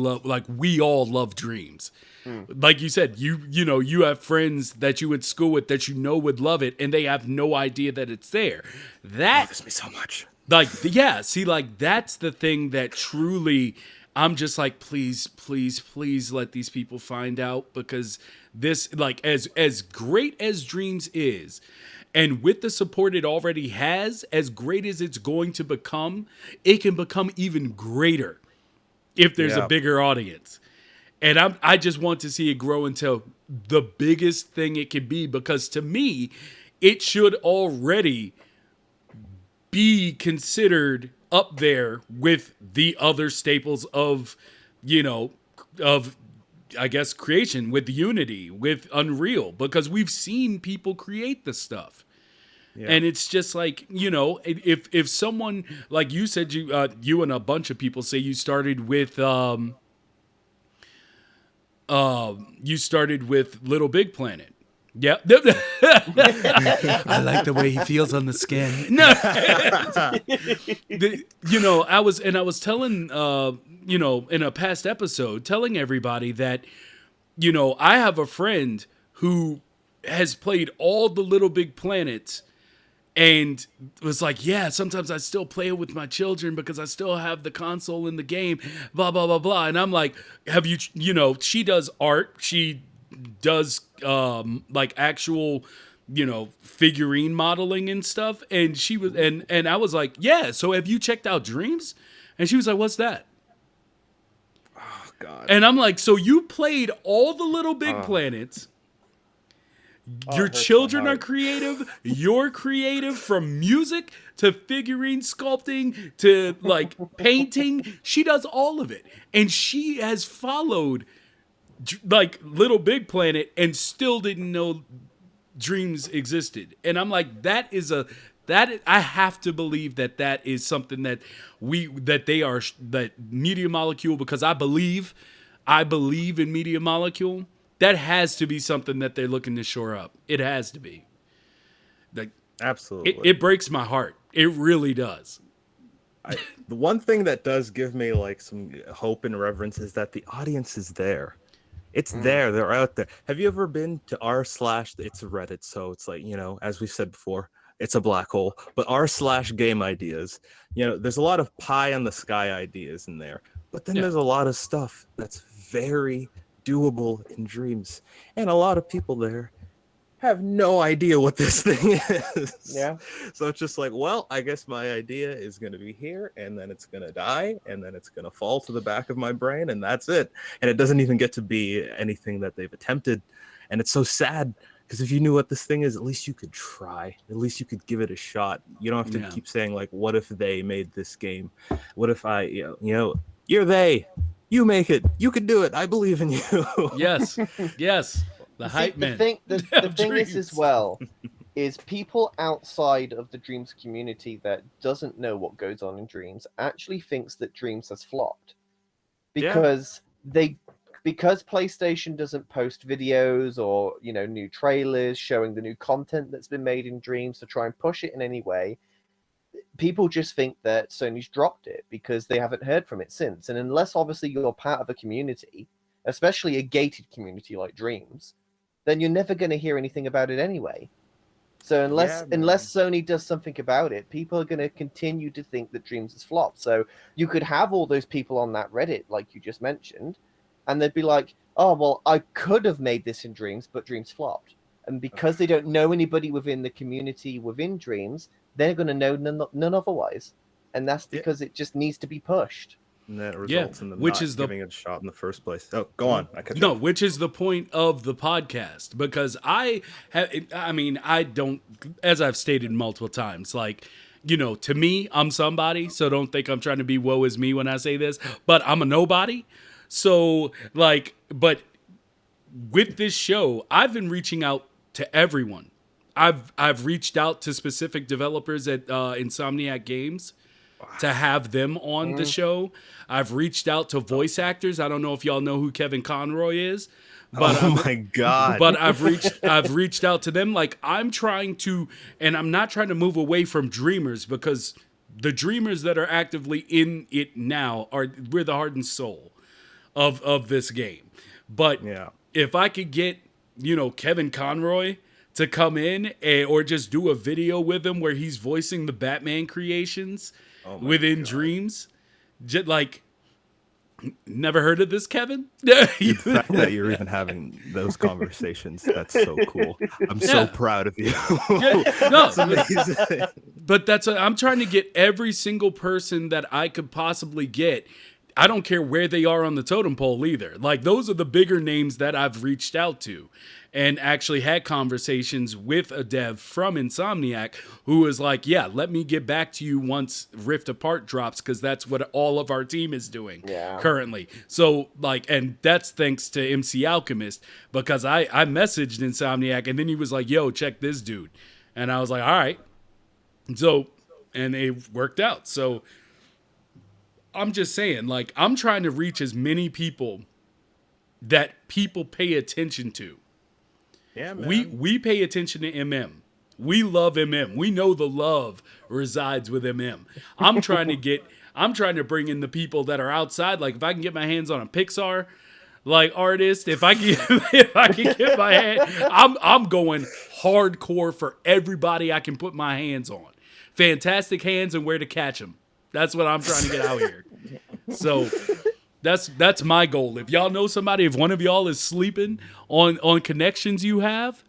all love Dreams, Like you said, you know, you have friends that you went to school with that you know would love it, and they have no idea that it's there. That bothers me so much. like yeah, see, like that's the thing that truly I'm just like, please, please, please let these people find out, because this, like, as great as Dreams is, and with the support it already has, as great as it's going to become, it can become even greater if there's a Yeah. bigger audience. And I just want to see it grow into the biggest thing it could be, because to me, it should already be considered up there with the other staples of, you know, of, I guess, creation, with Unity, with Unreal, because we've seen people create the stuff. Yeah. And it's just like, you know, if someone, like you said, you and a bunch of people say you started with Little Big Planet. Yep. I like the way he feels on the skin. No. You know, I was telling, you know, in a past episode, telling everybody that, you know, I have a friend who has played all the Little Big Planets and was like, yeah, sometimes I still play it with my children because I still have the console in the game, blah, blah, blah, blah. And I'm like, have you, you know, she does art. She does like actual, you know, figurine modeling and stuff. And she was, and I was like, yeah, so have you checked out Dreams? And she was like, what's that? Oh, God. And I'm like, so you played all the Little Big Planets. Your it hurts my children are heart. creative. You're creative, from music to figurine sculpting to like painting. She does all of it. And she has followed like Little Big Planet and still didn't know Dreams existed. And I'm like, that I have to believe that is something that that Media Molecule, because I believe in Media Molecule. That has to be something that they're looking to shore up. It has to be. Like, Absolutely. it breaks my heart. It really does. The one thing that does give me like some hope and reverence is that the audience is there. It's there. They're out there. Have you ever been to it's a Reddit, so it's like, you know, as we said before, it's a black hole, but r/game ideas, you know, there's a lot of pie in the sky ideas in there, but then there's a lot of stuff that's very doable in Dreams, and a lot of people there have no idea what this thing is. Yeah. So it's just like, well, I guess my idea is going to be here, and then it's going to die, and then it's going to fall to the back of my brain, and that's it. And it doesn't even get to be anything that they've attempted. And it's so sad, because if you knew what this thing is, at least you could try. At least you could give it a shot. You don't have to keep saying, like, what if they made this game? What if I, you know, you're they. You make it. You can do it. I believe in you. Yes. Yes. The hype man. The thing is as well, is people outside of the Dreams community that doesn't know what goes on in Dreams actually thinks that Dreams has flopped. Because because PlayStation doesn't post videos or, you know, new trailers showing the new content that's been made in Dreams to try and push it in any way, people just think that Sony's dropped it because they haven't heard from it since. And unless obviously you're part of a community, especially a gated community like Dreams, then you're never going to hear anything about it anyway. So unless Sony does something about it, people are going to continue to think that Dreams has flopped. So you could have all those people on that Reddit, like you just mentioned, and they'd be like, oh, well, I could have made this in Dreams, but Dreams flopped. And because they don't know anybody within the community within Dreams, they're going to know none otherwise. And that's because it just needs to be pushed. And that results in them which not is giving it a shot in the first place. Oh, go on. No, which is the point of the podcast, because I don't, as I've stated multiple times, like, you know, to me, I'm somebody, so don't think I'm trying to be woe is me when I say this, but I'm a nobody. So, like, but with this show, I've been reaching out to everyone. I've reached out to specific developers at Insomniac Games to have them on the show. I've reached out to voice actors. I don't know if y'all know who Kevin Conroy is, but my God! But I've reached out to them. Like, I'm trying to, and I'm not trying to move away from Dreamers, because the Dreamers that are actively in it now we're the heart and soul of this game. But Yeah. if I could get, Kevin Conroy to come in or just do a video with him where he's voicing the Batman creations Oh my within God. Dreams, just like, never heard of this, Kevin? The fact that you're even having those conversations, that's so cool. I'm so Yeah. proud of you. Yeah, no, That's amazing. but I'm trying to get every single person that I could possibly get. I don't care where they are on the totem pole either. Like, those are the bigger names that I've reached out to and actually had conversations with a dev from Insomniac who was like, yeah, let me get back to you once Rift Apart drops, because that's what all of our team is doing currently. So, like, and that's thanks to MC Alchemist, because I messaged Insomniac and then he was like, yo, check this dude. And I was like, all right. So, and it worked out. So I'm just saying, like, I'm trying to reach as many people that people pay attention to. Yeah, man. We pay attention to MM. We love MM. We know the love resides with MM. I'm trying to bring in the people that are outside. Like, if I can get my hands on a Pixar like artist, if I can get my hand, I'm going hardcore for everybody I can put my hands on. Fantastic hands and where to catch them. That's what I'm trying to get out here. So that's my goal. If y'all know somebody, if one of y'all is sleeping on connections you have,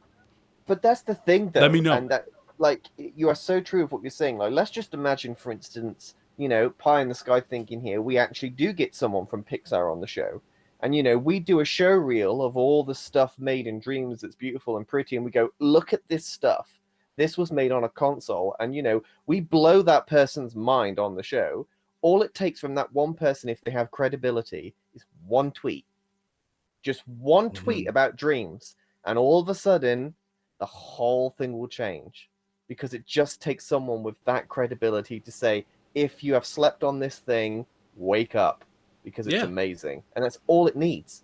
But that's the thing, though. Let me know. And that, like, you are so true of what you're saying. Like, let's just imagine, for instance, pie in the sky thinking here, we actually do get someone from Pixar on the show. And, we do a show reel of all the stuff made in Dreams that's beautiful and pretty. And we go, look at this stuff. This was made on a console. And, we blow that person's mind on the show. All it takes from that one person, if they have credibility, is one tweet. Just one tweet about Dreams. And all of a sudden, the whole thing will change, because it just takes someone with that credibility to say, if you have slept on this thing, wake up, because it's amazing. And that's all it needs.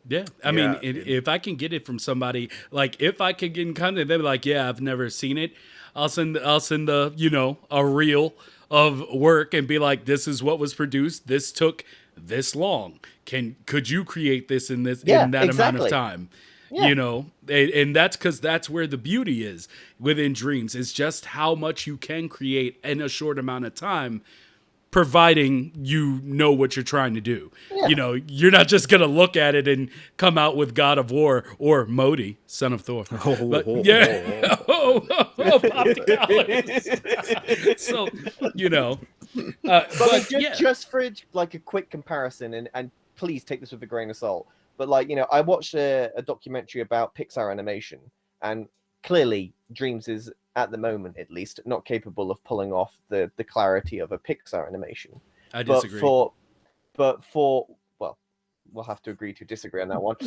Yeah. I mean, if I can get it from somebody, like, if I could get in contact, they'd be like, yeah, I've never seen it. I'll send the, a reel of work and be like, this is what was produced. This took this long. Could you create this in that amount of time? Yeah. And that's because that's where the beauty is within Dreams. It's just how much you can create in a short amount of time, providing you know what you're trying to do. Yeah. You're not just going to look at it and come out with God of War or Modi, Son of Thor. But, yeah. Pop the collars. So, just for like a quick comparison, and please take this with a grain of salt. But, like, I watched a documentary about Pixar animation, and clearly Dreams is, at the moment at least, not capable of pulling off the clarity of a Pixar animation. I disagree. But for well, we'll have to agree to disagree on that one.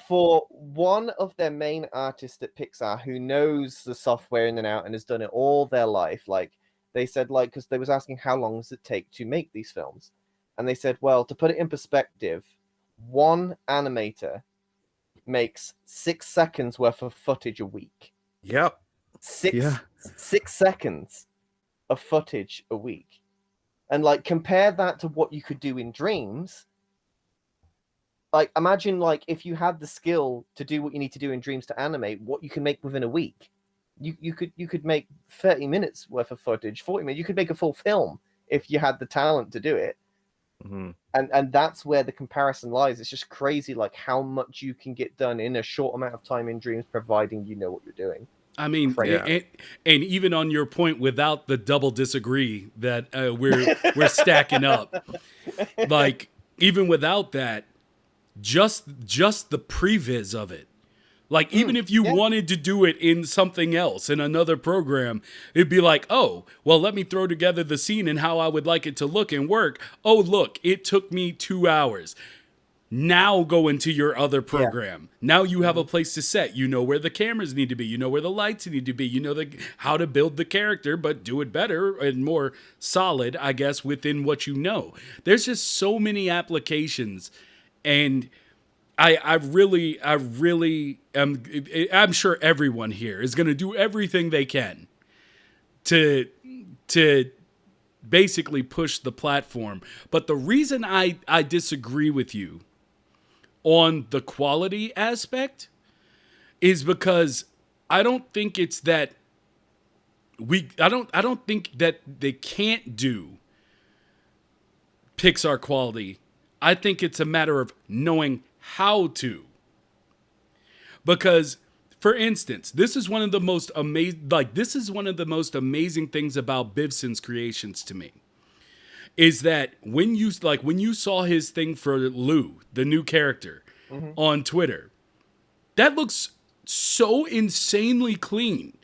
For one of their main artists at Pixar who knows the software in and out and has done it all their life, like, they said, like, because they was asking how long does it take to make these films. And they said, well, to put it in perspective, one animator makes 6 seconds worth of footage a week. Yep. 6 seconds of footage a week. And, like, compare that to what you could do in Dreams. Like, imagine, like, if you had the skill to do what you need to do in Dreams to animate, what you can make within a week. You could make 30 minutes worth of footage, 40 minutes. You could make a full film if you had the talent to do it. Mm-hmm. And that's where the comparison lies. It's just crazy, like, how much you can get done in a short amount of time in Dreams, providing you know what you're doing. I mean, and even on your point, without the double disagree that we're stacking up, like, even without that, just the previs of it. Like, even if you wanted to do it in something else, in another program, it'd be like, oh, well, let me throw together the scene and how I would like it to look and work. Oh, look, it took me 2 hours. Now go into your other program. Yeah. Now you have a place to set. You know where the cameras need to be. You know where the lights need to be. You know how to build the character, but do it better and more solid, I guess, within what you know. There's just so many applications, and I really am. I'm sure everyone here is going to do everything they can to basically push the platform. But the reason I disagree with you on the quality aspect is because I don't think it's that I don't think that they can't do Pixar quality. I think it's a matter of knowing how to. Because, for instance, this is one of the most amazing things about Bivson's creations to me. Is that when you saw his thing for Lou, the new character, on Twitter, that looks so insanely clean.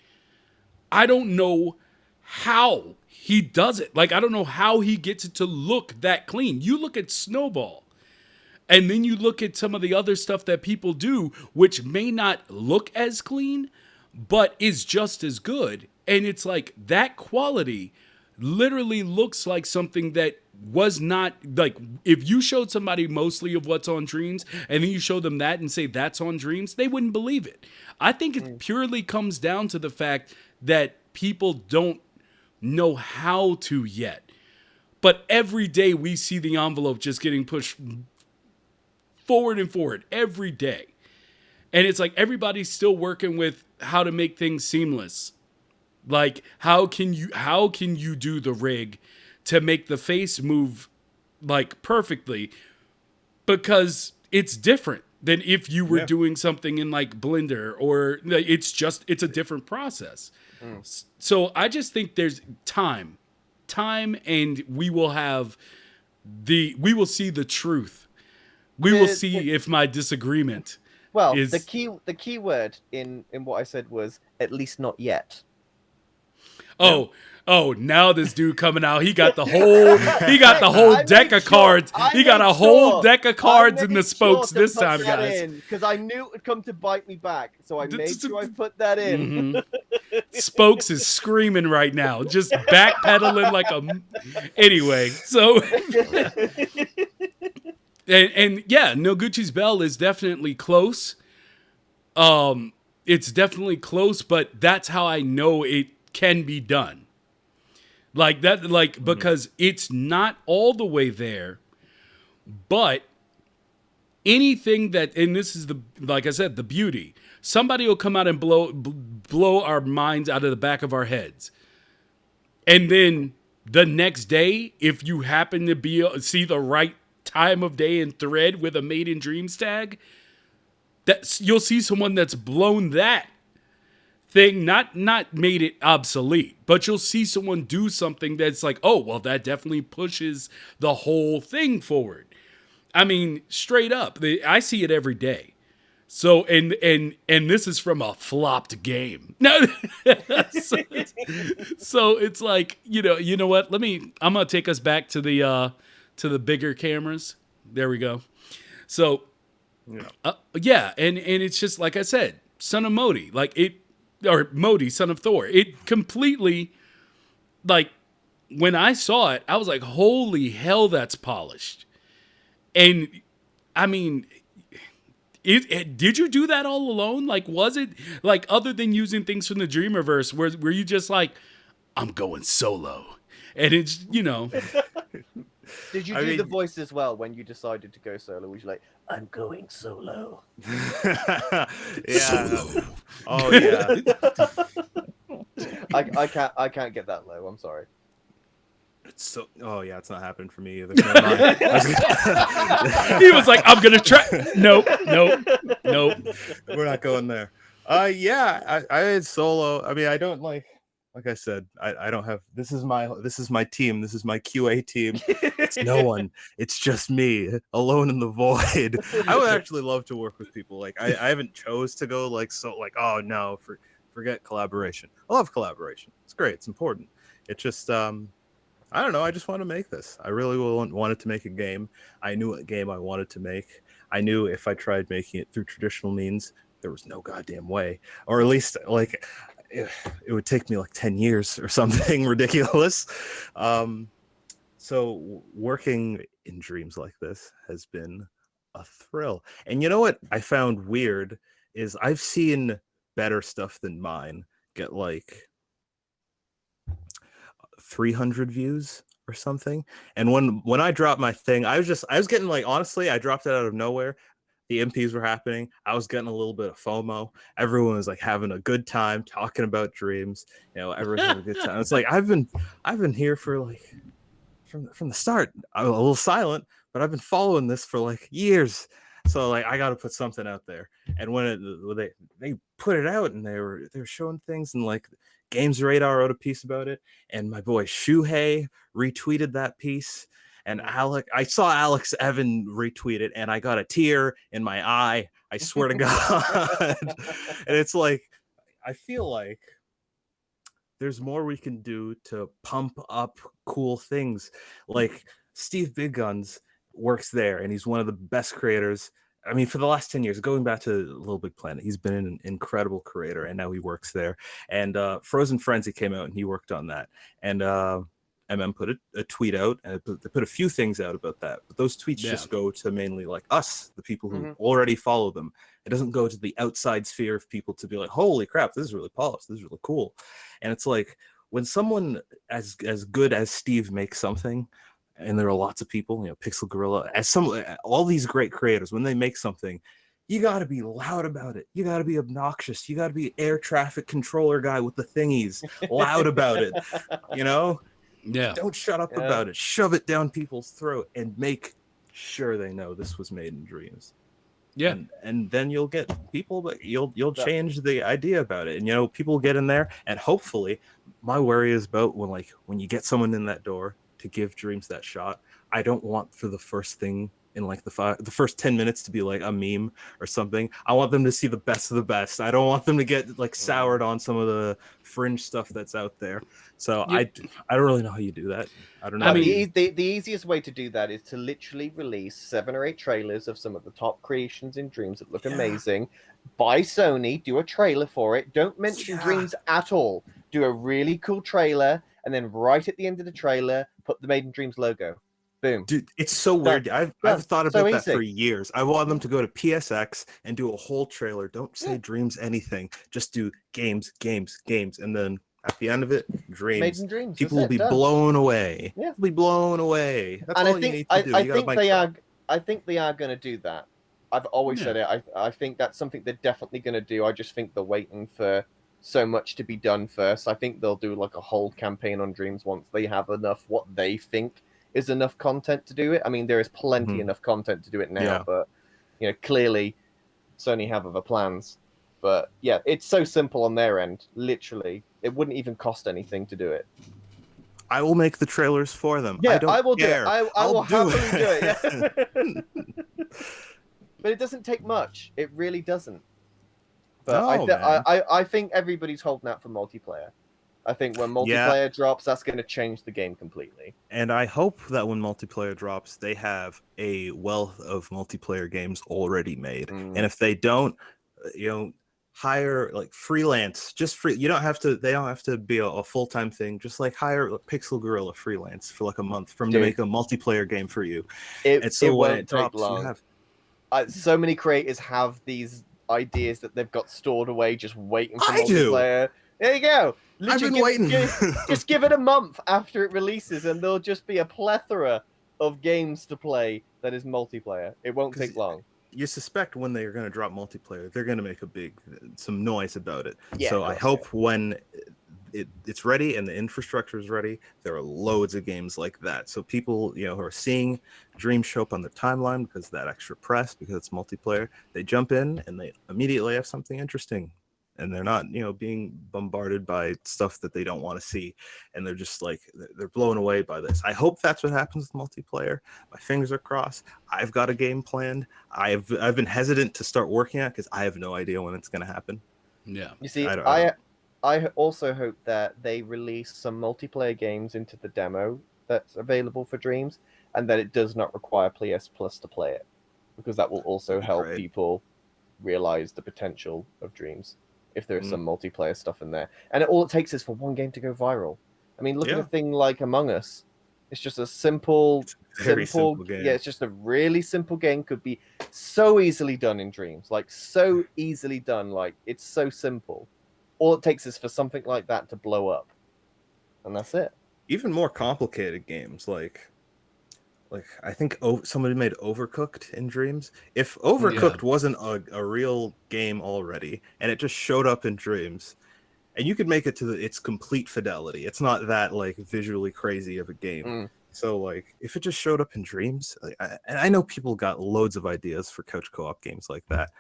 I don't know how he does it. Like, I don't know how he gets it to look that clean. You look at Snowball, and then you look at some of the other stuff that people do, which may not look as clean, but is just as good. And it's like that quality literally looks like something that was not, like, if you showed somebody mostly of what's on Dreams and then you show them that and say that's on Dreams, they wouldn't believe it. I think it purely comes down to the fact that people don't know how to yet. But every day we see the envelope just getting pushed forward and forward every day. And it's like everybody's still working with how to make things seamless. Like, how can you do the rig to make the face move like perfectly? Because it's different than if you were doing something in like Blender, or it's a different process. So I just think there's time, and we will see the truth. We will see if my disagreement. Well, is... the key word in what I said was at least not yet. Oh, now this dude coming out, he got the whole deck of cards. He got a whole deck of cards in the spokes this time, guys. Because I knew it would come to bite me back, so I made sure I put that in. Spokes is screaming right now, just backpedaling like a. Anyway, so. And yeah, Noguchi's Bell is definitely close. It's definitely close, but that's how I know it can be done. Like that, because it's not all the way there, but anything that, and this is like I said, the beauty. Somebody will come out and blow our minds out of the back of our heads. And then the next day, if you happen to see the right time of day and thread with a Made in Dreams tag, you'll see someone that's blown that thing, not made it obsolete, but you'll see someone do something that's like, oh, well, that definitely pushes the whole thing forward. I mean, straight up, I see it every day. So, and this is from a flopped game. No, so it's like, you know what? I'm gonna take us back to the bigger cameras. There we go. So, yeah, and it's just like I said, Son of Modi, Modi, Son of Thor. It completely, like, when I saw it, I was like, holy hell, that's polished. And I mean, did you do that all alone? Like, was it, like, other than using things from the Dreamerverse, were you just like, I'm going solo? And it's, Did you do the voice as well when you decided to go solo? Was you like, I'm going solo? Yeah. Solo. Oh yeah. I can't get that low. I'm sorry. It's it's not happening for me either. Never mind. He was like, I'm gonna try. Nope. We're not going there. I had solo. I mean, I don't like I said, I don't have, this is my team. This is my QA team. It's no one. It's just me alone in the void. I would actually love to work with people. Like, I haven't chose to go oh no, forget collaboration. I love collaboration. It's great. It's important. It's just, I don't know. I just want to make this. I really wanted to make a game. I knew what game I wanted to make. I knew if I tried making it through traditional means, there was no goddamn way. Or at least, like, it would take me like 10 years or something ridiculous. So working in dreams like this has been a thrill. And you know what I found weird is I've seen better stuff than mine get like 300 views or something. And when I dropped my thing, I was getting like, honestly, I dropped it out of nowhere. The MPs were happening. I was getting a little bit of FOMO. Everyone was like having a good time talking about Dreams. Everyone's having a good time. It's like I've been here for like from the start. I'm a little silent, but I've been following this for like years. So like I got to put something out there. And when they put it out and they were showing things, and like Games Radar wrote a piece about it, and my boy Shuhei retweeted that piece. And I saw Alex Evan retweet it, and I got a tear in my eye. I swear to God. And it's like, I feel like there's more we can do to pump up cool things. Like Steve Big Guns works there, and he's one of the best creators. I mean, for the last 10 years, going back to Little Big Planet, he's been an incredible creator, and now he works there. And Frozen Frenzy came out, and he worked on that. And MM put a tweet out, and they put a few things out about that. But those tweets just go to mainly like us, the people who already follow them. It doesn't go to the outside sphere of people to be like, holy crap, this is really polished, this is really cool. And it's like, when someone as good as Steve makes something, and there are lots of people, Pixel Gorilla, all these great creators, when they make something, you got to be loud about it. You got to be obnoxious. You got to be air traffic controller guy with the thingies, loud about it. Yeah. Don't shut up about it. Shove it down people's throat and make sure they know this was made in Dreams. Yeah. And then you'll get people, but you'll change the idea about it. And people get in there, and hopefully my worry is about when you get someone in that door to give Dreams that shot. I don't want for the first thing in like the first 10 minutes to be like a meme or something. I want them to see the best of the best. I don't want them to get like soured on some of the fringe stuff that's out there. So I don't really know how you do that. I don't know. I mean, the easiest way to do that is to literally release 7 or 8 trailers of some of the top creations in Dreams that look amazing. Buy Sony, do a trailer for it. Don't mention Dreams at all. Do a really cool trailer, and then right at the end of the trailer, put the Made in Dreams logo. Boom. Dude, it's so weird. I've thought about that for years. I want them to go to PSX and do a whole trailer. Don't say Dreams anything. Just do games. And then at the end of it, Dreams. Made in Dreams. People will be blown away. Yeah. They'll be blown away. That's all you need to do. I think they are going to do that. I've always said it. I think that's something they're definitely going to do. I just think they're waiting for so much to be done first. I think they'll do like a whole campaign on Dreams once they have enough what they think is enough content to do it. I mean, there is plenty enough content to do it now, but clearly Sony have other plans. But yeah, it's so simple on their end. Literally, it wouldn't even cost anything to do it. I will make the trailers for them. Yeah, I will care. do it. I will happily do it. Yeah. But it doesn't take much. It really doesn't. But I think everybody's holding out for multiplayer. I think when multiplayer drops, that's going to change the game completely. And I hope that when multiplayer drops, they have a wealth of multiplayer games already made. And if they don't, hire like freelance, just free. They don't have to be a full-time thing. Just like hire Pixel Gorilla freelance for like a month for them to make a multiplayer game for you. And so when it drops, you have so many creators have these ideas that they've got stored away, just waiting for multiplayer. There you go. Literally, I've been waiting. Just give it a month after it releases, and there'll just be a plethora of games to play that is multiplayer. It won't take long. You suspect when they're going to drop multiplayer, they're going to make some noise about it. So I hope when it's ready and the infrastructure is ready, there are loads of games like that. So people, who are seeing Dreams show up on their timeline because of that extra press, because it's multiplayer, they jump in and they immediately have something interesting. And they're not, being bombarded by stuff that they don't want to see. And they're just like, they're blown away by this. I hope that's what happens with multiplayer. My fingers are crossed. I've got a game planned. I've been hesitant to start working on it because I have no idea when it's going to happen. Yeah. You see, I also hope that they release some multiplayer games into the demo that's available for Dreams, and that it does not require PS Plus to play it. Because that will also help people realize the potential of Dreams. If there's some multiplayer stuff in there. And all it takes is for one game to go viral. I mean, look at a thing like Among Us. It's just a simple game. Yeah, it's just a really simple game. Could be so easily done in Dreams. Like, so easily done. Like, it's so simple. All it takes is for something like that to blow up. And that's it. even more complicated games like I think somebody made Overcooked in Dreams. If Overcooked wasn't a real game already, and it just showed up in Dreams, and you could make it to its complete fidelity, it's not that like visually crazy of a game. So like if it just showed up in Dreams, and I know people got loads of ideas for couch co-op games like that,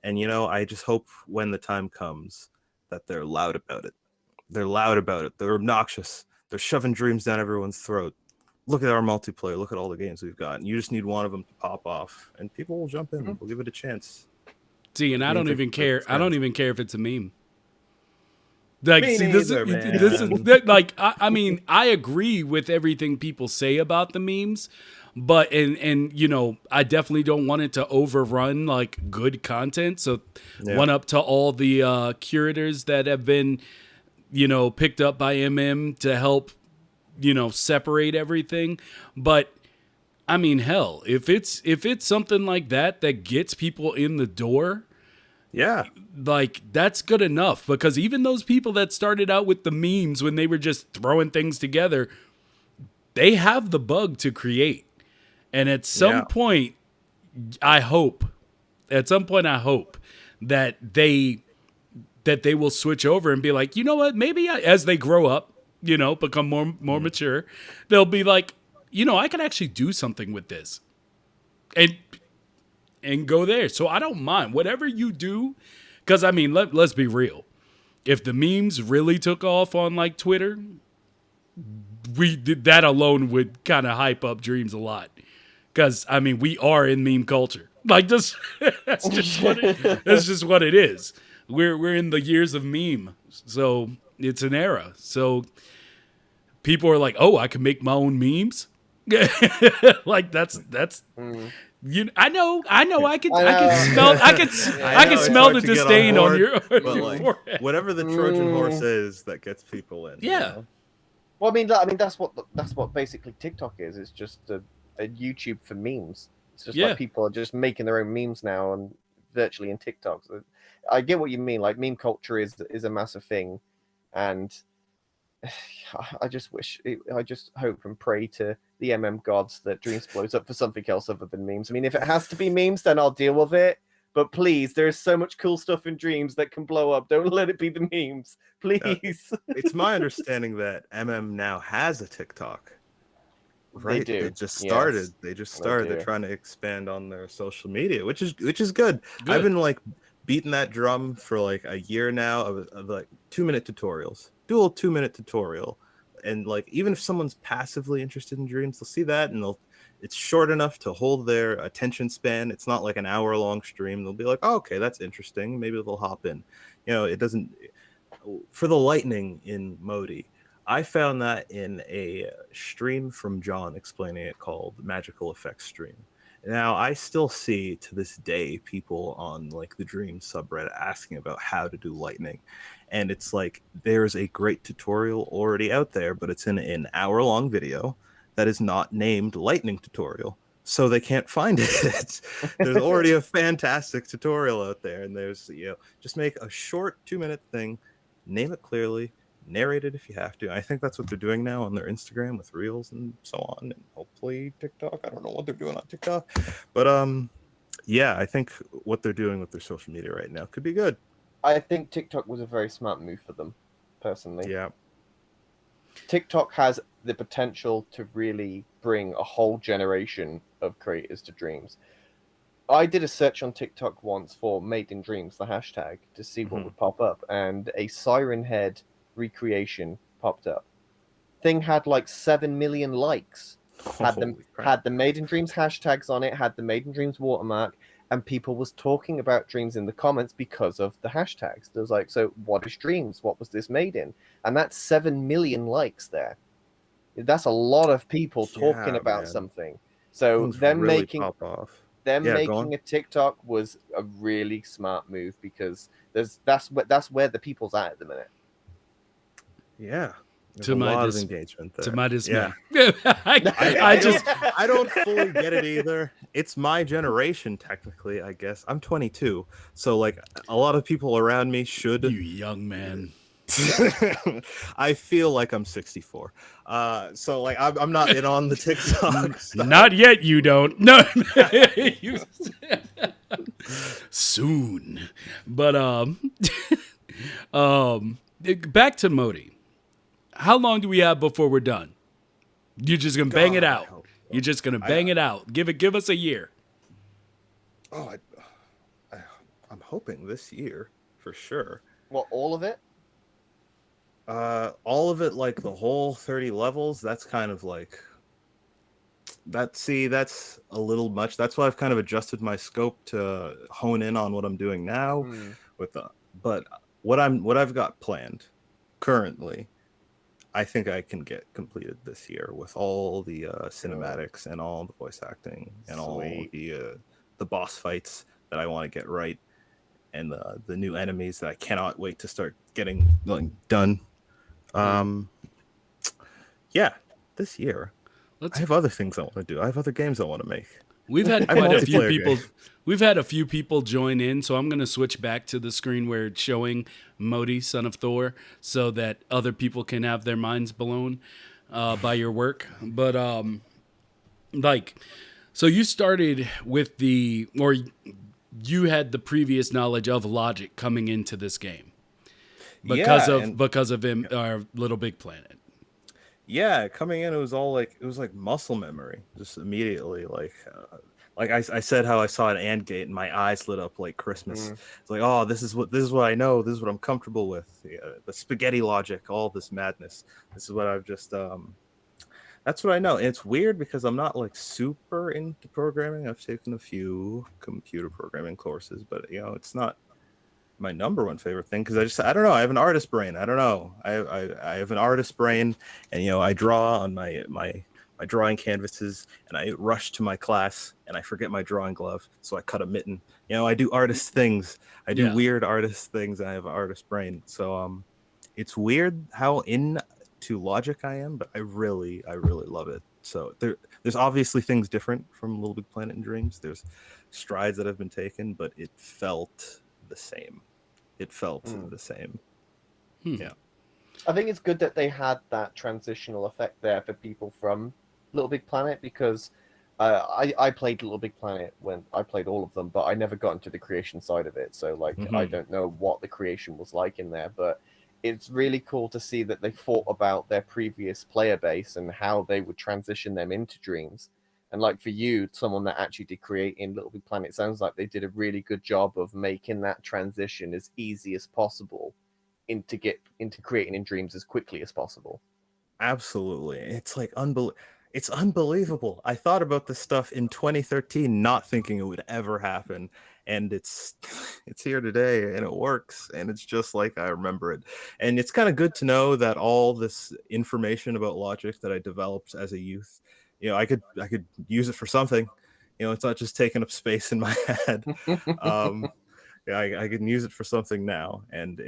and I just hope when the time comes that they're loud about it. They're loud about it. They're obnoxious. They're shoving Dreams down everyone's throat. Look at our multiplayer. Look at all the games we've got. And you just need one of them to pop off, and people will jump in. We'll give it a chance. See, and I don't even care. I don't even care if it's a meme. Like, Me see, neither, this is like, I mean, I agree with everything people say about the memes, but and I definitely don't want it to overrun like good content. So, one up to all the curators that have been, picked up by MM to help, separate everything. But I mean, hell, if it's something like that gets people in the door, like that's good enough, because even those people that started out with the memes when they were just throwing things together, they have the bug to create. And at some point, I hope that they will switch over and be like, you know what, maybe as they grow up, become more mature, they'll be like, I can actually do something with this and go there. So I don't mind whatever you do. Because, I mean, let's be real. If the memes really took off on, like, Twitter, that alone would kind of hype up Dreams a lot. Because, I mean, we are in meme culture. Like, that's just what it is. We're in the years of meme. So it's an era. So people are like, oh, I can make my own memes? Like, that's I know. I can smell the disdain on your forehead. Whatever the Trojan horse is that gets people in. Yeah. Well, I mean, that's what basically TikTok is. It's just a YouTube for memes. It's just like people are just making their own memes now and virtually in TikTok. So I get what you mean. Like, meme culture is a massive thing, and I just hope and pray to the MM gods that Dreams blows up for something else other than memes. I mean, if it has to be memes, then I'll deal with it. But please, there's so much cool stuff in Dreams that can blow up. Don't let it be the memes, please. It's my understanding that MM now has a TikTok. Right? They do. They just started. Yes, they just started. They're trying to expand on their social media, which is good. I've been like beating that drum for like a year now of like 2-minute tutorials. Do a 2-minute tutorial, and like even if someone's passively interested in Dreams, they'll see that and it's short enough to hold their attention span. It's not like an hour-long stream. They'll be like, oh, okay, that's interesting. Maybe they'll hop in. It doesn't. For the lightning in Modi, I found that in a stream from John explaining it called Magical Effects Stream. Now, I still see to this day people on like the Dream subreddit asking about how to do lightning. And it's like there's a great tutorial already out there, but it's in an hour-long video that is not named lightning tutorial. So they can't find it. There's already a fantastic tutorial out there. And there's, just make a short 2-minute thing, name it clearly, narrate it if you have to. I think that's what they're doing now on their Instagram with Reels and so on, and hopefully TikTok. I don't know what they're doing on TikTok, but I think what they're doing with their social media right now could be good. I think TikTok was a very smart move for them, personally. Yeah. TikTok has the potential to really bring a whole generation of creators to Dreams. I did a search on TikTok once for Made in Dreams, the hashtag, to see what would pop up, and a Siren Head recreation popped up. Thing had like 7 million likes. Had the Made in Dreams hashtags on it, had the Made in Dreams watermark, and people was talking about Dreams in the comments because of the hashtags. There was like, so what is Dreams? What was this made in? And that's 7 million likes there. That's a lot of people talking about something. So them really making a TikTok was a really smart move, because that's where the people's at the minute. Yeah. To my engagement there. To my dismay. Yeah. I don't fully get it either. It's my generation, technically, I guess. I'm 22. So like a lot of people around me should. You young man. I feel like I'm 64. So like I'm not in on the TikTok stuff. Not yet, you don't. No. You- soon. But um back to Modi. How long do we have before we're done? You're just gonna bang it God, I out. hope so. You're just gonna bang it out. Give us a year. Oh, I'm hoping this year for sure. What, all of it? All of it, like the whole 30 levels. That's kind of like that. See, that's a little much. That's why I've kind of adjusted my scope to hone in on what I'm doing now. Hmm. With the, but what I've got planned currently, I think I can get completed this year with all the cinematics and all the voice acting and all Sweet. the boss fights that I want to get right, and the new enemies that I cannot wait to start getting like done. Yeah, this year. Let's I have other things I want to do. I have other games I want to make. We've had I have quite a few multiplayer people. games. We've had a few people join in, so I'm going to switch back to the screen where it's showing Modi, son of Thor, so that other people can have their minds blown by your work. But like, so you started with or you had the previous knowledge of Logic coming into this game because Yeah, of and our Little Big Planet. yeah, coming in, it was like muscle memory, just immediately. Like I said, how I saw an and gate and my eyes lit up like Christmas. Mm. It's like, oh, this is what I know. This is what I'm comfortable with. The spaghetti logic, all this madness. This is what I've just. That's what I know. And it's weird because I'm not like super into programming. I've taken a few computer programming courses, but it's not my number one favorite thing because I don't know. I have an artist brain. I don't know. I have an artist brain, and I draw on my drawing canvases, and I rush to my class, and I forget my drawing glove, so I cut a mitten. I do artist things. I do Yeah. weird artist things. And I have an artist brain, so it's weird how into Logic I am, but I really love it. So there's obviously things different from Little Big Planet and Dreams. There's strides that have been taken, but it felt the same. It felt the same. Yeah. I think it's good that they had that transitional effect there for people from Little Big Planet because I played Little Big Planet when I played all of them, but I never got into the creation side of it. So I don't know what the creation was like in there, but it's really cool to see that they thought about their previous player base and how they would transition them into Dreams. And like for you, someone that actually did create in Little Big Planet, sounds like they did a really good job of making that transition as easy as possible into creating in Dreams as quickly as possible. Absolutely. It's like it's unbelievable. I thought about this stuff in 2013 not thinking it would ever happen, and it's it's here today and it works, and it's just like I remember it. And it's kind of good to know that all this information about Logic that I developed as a youth, I could use it for something. It's not just taking up space in my head. um yeah, I can use it for something now, and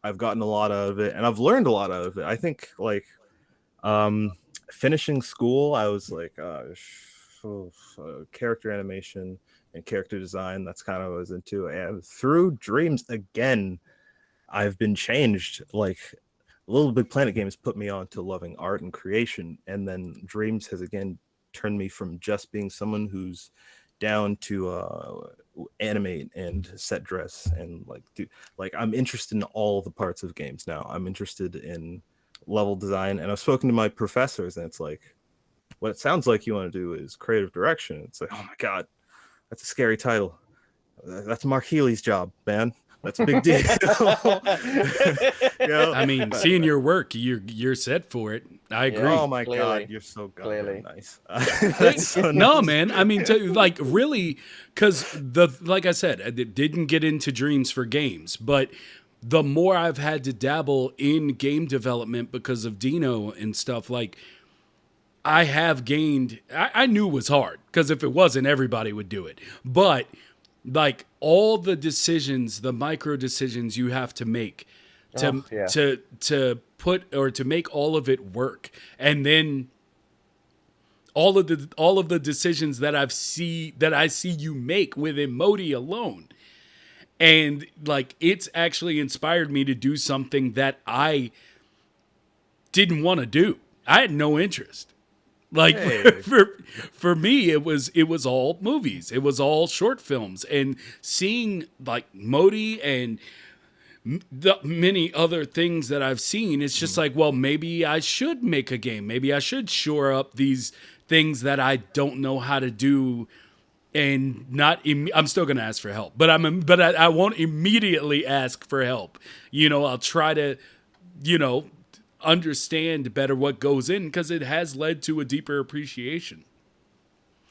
I've gotten a lot out of it, and I've learned a lot out of it. I think like um finishing school, I was like character animation and character design. That's kind of what I was into, and through Dreams again, I've been changed. Like Little Big Planet games put me on to loving art and creation, and then Dreams has again turned me from just being someone who's down to animate and set dress and like I'm interested in all the parts of games now. I'm interested in level design, and I've spoken to my professors, and it's like, what it sounds like you want to do is creative direction. It's like, oh my god, that's a scary title. That's Mark Healy's job, man. That's a big deal. I mean, seeing your work, you're set for it. I agree. Oh my Clearly. god, you're so Clearly. goddamn nice. That's so No, nice. man. I mean, like really, because like I said, I didn't get into Dreams for games, but the more I've had to dabble in game development because of Dino and stuff, like I have gained. I knew it was hard because if it wasn't, everybody would do it. But like all the decisions, the micro decisions you have to make to Oh, yeah. to put or to make all of it work, and then all of the decisions that I see you make with Emoti alone. And like, it's actually inspired me to do something that I didn't want to do. I had no interest. Like Hey. for me, it was all movies. It was all short films, and seeing like Modi and the many other things that I've seen, it's just like, well, maybe I should make a game. Maybe I should shore up these things that I don't know how to do, and not. I'm still gonna ask for help, but I won't immediately ask for help. I'll try to, understand better what goes in, because it has led to a deeper appreciation.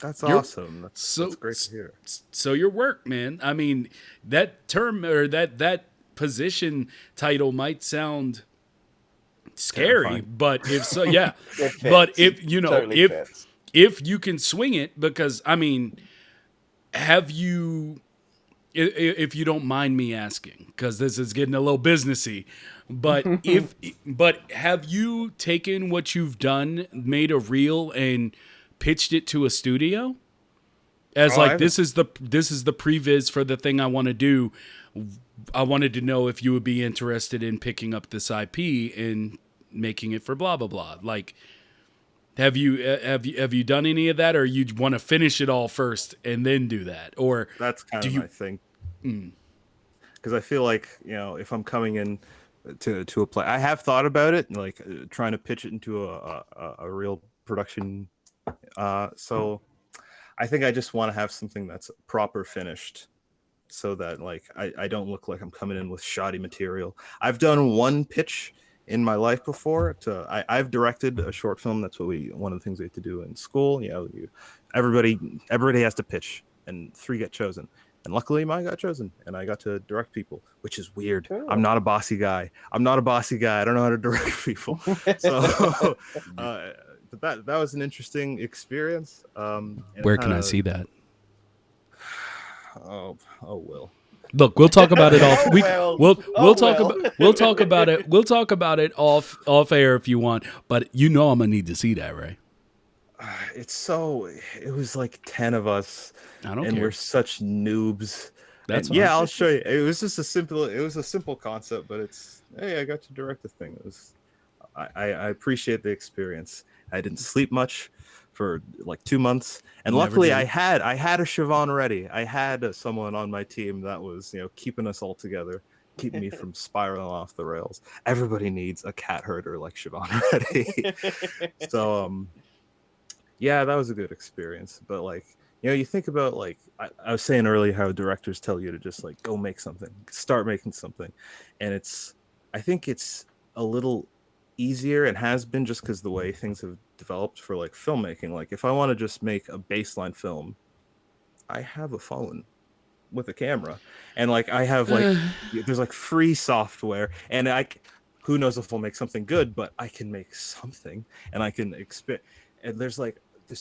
That's You're- awesome. So That's great to hear. So your work, man. I mean, that term or that position title might sound scary, Terrifying. but if so, yeah. It fits. But if Totally if fits. if you can swing it, because I mean, have you? If you don't mind me asking, because this is getting a little businessy, but have you taken what you've done, made a reel, and pitched it to a studio as Oh, I like, haven't. this is the previs for the thing I want to do. I wanted to know if you would be interested in picking up this IP and making it for blah blah blah. Like, have you done any of that, or you want to finish it all first and then do that, or That's kind do of you? my thing. Because I feel like, if I'm coming in to a play, I have thought about it, like trying to pitch it into a real production. So I think I just want to have something that's proper finished, so that like I don't look like I'm coming in with shoddy material. I've done one pitch in my life before. I've directed a short film. That's one of the things we have to do in school. Everybody has to pitch, and 3 get chosen. And luckily, mine got chosen, and I got to direct people, which is weird. Cool. I'm not a bossy guy. I don't know how to direct people. So, but that was an interesting experience. And Where can I see that? Oh, Will. Look, we'll talk about it off. We'll talk well. about it. We'll talk about it off air if you want. But I'm gonna need to see that, right? It was like 10 of us, I don't and care. we're such noobs. That's And yeah, fine. I'll show you. It was a simple concept, but hey, I got to direct the thing. I appreciate the experience. I didn't sleep much for like 2 months, and Never luckily did. I had a Siobhan ready. I had someone on my team that was keeping us all together, keeping me from spiraling off the rails. Everybody needs a cat herder like Siobhan ready. So yeah, that was a good experience. But like, you think about, like, I was saying earlier how directors tell you to just like go make something, start making something, and I think it's a little easier, and has been, just because the way things have developed for like filmmaking. Like, if I want to just make a baseline film, I have a phone with a camera, and like I have like there's like free software, and who knows if we'll make something good, but I can make something, and I can and there's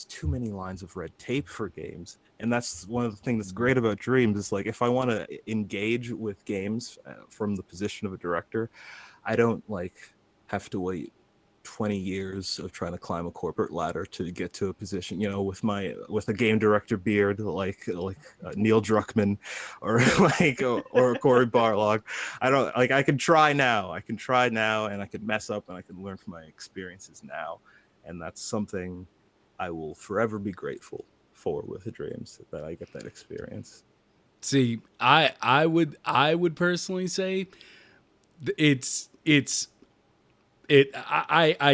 too many lines of red tape for games. And that's one of the things that's great about Dreams, is like, if I want to engage with games from the position of a director, I don't like have to wait 20 years of trying to climb a corporate ladder to get to a position, with a game director beard, like Neil Druckmann, or or Corey Barlog. I can try now, and I can mess up, and I can learn from my experiences now. And that's something I will forever be grateful for with the Dreams, that I get that experience. See, I would personally say I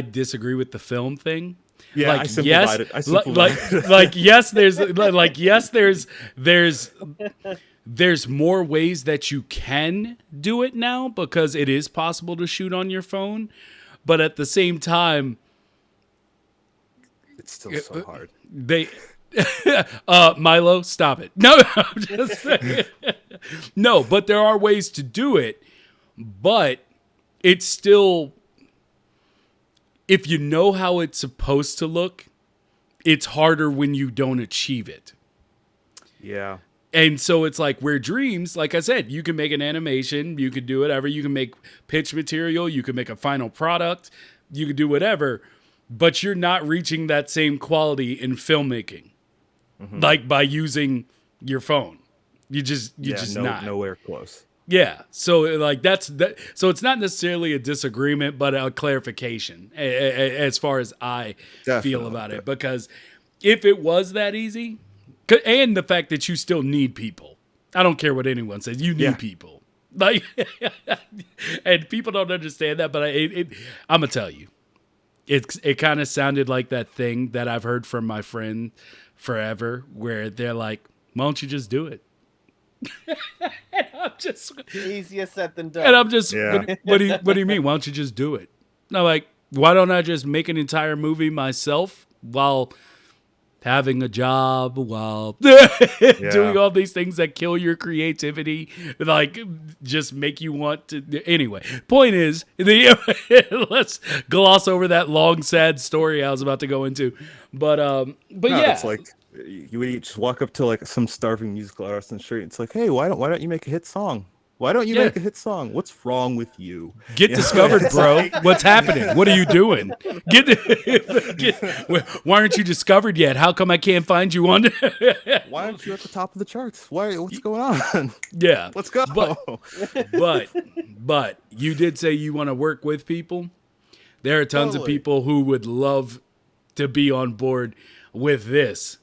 disagree with the film thing. Yeah, Like, I simplified it. There's more ways that you can do it now, because it is possible to shoot on your phone, but at the same time, It's still so hard. they Milo, stop it. No, I'm just saying. No, but there are ways to do it, but it's still, if you know how it's supposed to look, it's harder when you don't achieve it. Yeah. And so it's like, where Dreams, like I said, you can make an animation, you can do whatever, you can make pitch material, you can make a final product, you can do whatever, but you're not reaching that same quality in filmmaking, like by using your phone. You just not. nowhere close. Yeah. So like that's that. So it's not necessarily a disagreement, but a clarification as far as I feel about it. Because if it was that easy, and the fact that you still need people, I don't care what anyone says, you need people. Like, and people don't understand that, but I'm gonna tell you, it kind of sounded like that thing that I've heard from my friend forever, where they're like, "Why don't you just do it?" And I'm just Easier said than done. And I'm just, what do you mean? Why don't you just do it? And I'm like, why don't I just make an entire movie myself while having a job, while doing all these things that kill your creativity, like just make you want to. Anyway, point is, let's gloss over that long, sad story I was about to go into. But yeah, it's like you just walk up to like some starving musical artist on the street. It's like, hey, why don't you make a hit song? Why don't you make a hit song? What's wrong with you? Get discovered, bro. What's happening? What are you doing? Why aren't you discovered yet? How come I can't find you on? Why aren't you at the top of the charts? What's going on? Yeah. Let's go. But you did say you want to work with people. There are tons of people who would love to be on board with this.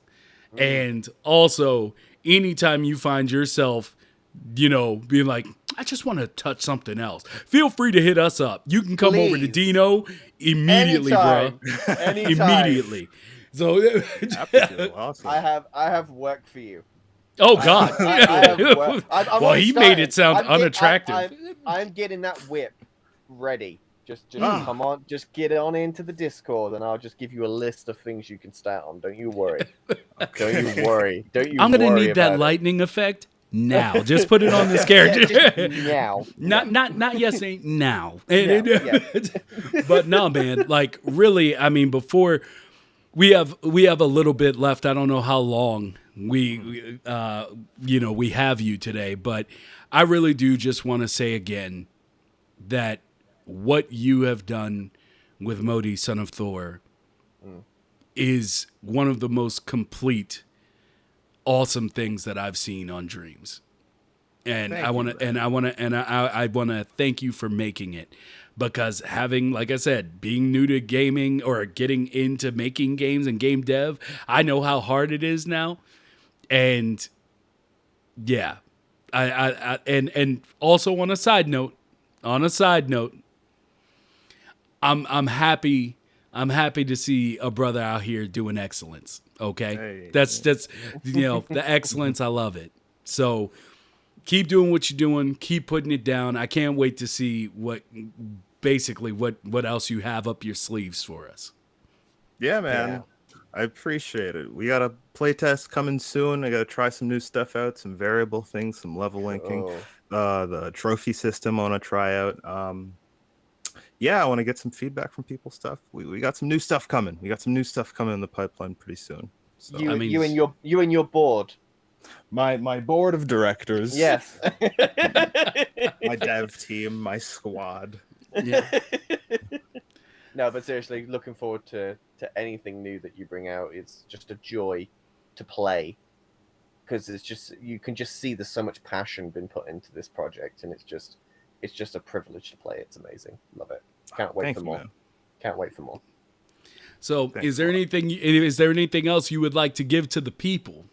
And also, anytime you find yourself, being like, I just want to touch something else, feel free to hit us up. You can come over to Dino immediately, Anytime. bro. Anytime. Immediately. So Awesome. I have work for you. Oh God. I have work. Well, he made it sound unattractive. I'm getting that whip ready. Just come on, just get on into the Discord, and I'll just give you a list of things you can start on. Don't you worry. Don't you worry. I'm gonna need that lightning effect now. Just put it on this character. Now. Not yes, ain't now. But no, man. Like really, I mean, before we have a little bit left. I don't know how long we have you today, but I really do just want to say again that what you have done with Modi, Son of Thor, is one of the most complete, awesome things that I've seen on Dreams. And I want to thank you for making it, because having, like I said, being new to gaming or getting into making games and game dev, I know how hard it is now. And yeah, and also on a side note, I'm happy to see a brother out here doing excellence. Okay. Hey. That's the excellence. I love it. So keep doing what you're doing. Keep putting it down. I can't wait to see what else you have up your sleeves for us. Yeah, man. Yeah. I appreciate it. We got a playtest coming soon. I got to try some new stuff out, some variable things, some level linking. The trophy system I want to try out. I want to get some feedback from people. Stuff. We got some new stuff coming. We got some new stuff coming in the pipeline pretty soon. So, you and your board. My board of directors. Yes. My dev team, my squad. Yeah. No, but seriously, looking forward to anything new that you bring out. It's just a joy to play, because it's just, you can just see there's so much passion been put into this project, and it's just a privilege to play. It's amazing. Love it. Can't wait for more. Man. Can't wait for more. So, is there anything else you would like to give to the people?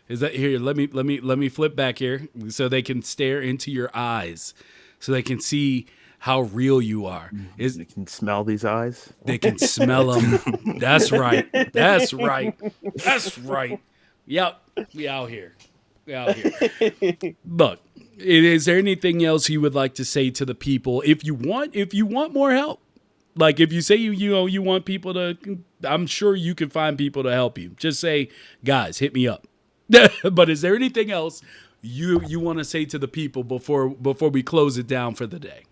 Is that here? Let me flip back here so they can stare into your eyes, so they can see how real you are. They can smell these eyes. They can smell them. That's right. That's right. That's right. Yep. We out here. Look, is there anything else you would like to say to the people? If you want more help, like if you say you want people to, I'm sure you can find people to help you. Just say, guys, hit me up. But is there anything else you want to say to the people before we close it down for the day?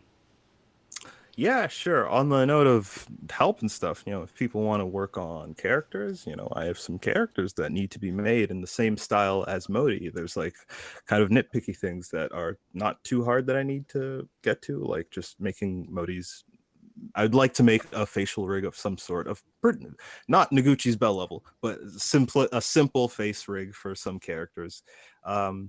Yeah, sure. On the note of help and stuff, if people want to work on characters, I have some characters that need to be made in the same style as Modi. There's like kind of nitpicky things that are not too hard that I need to get to, like just making Modi's. I'd like to make a facial rig of some sort of, not Noguchi's bell level, but a simple face rig for some characters.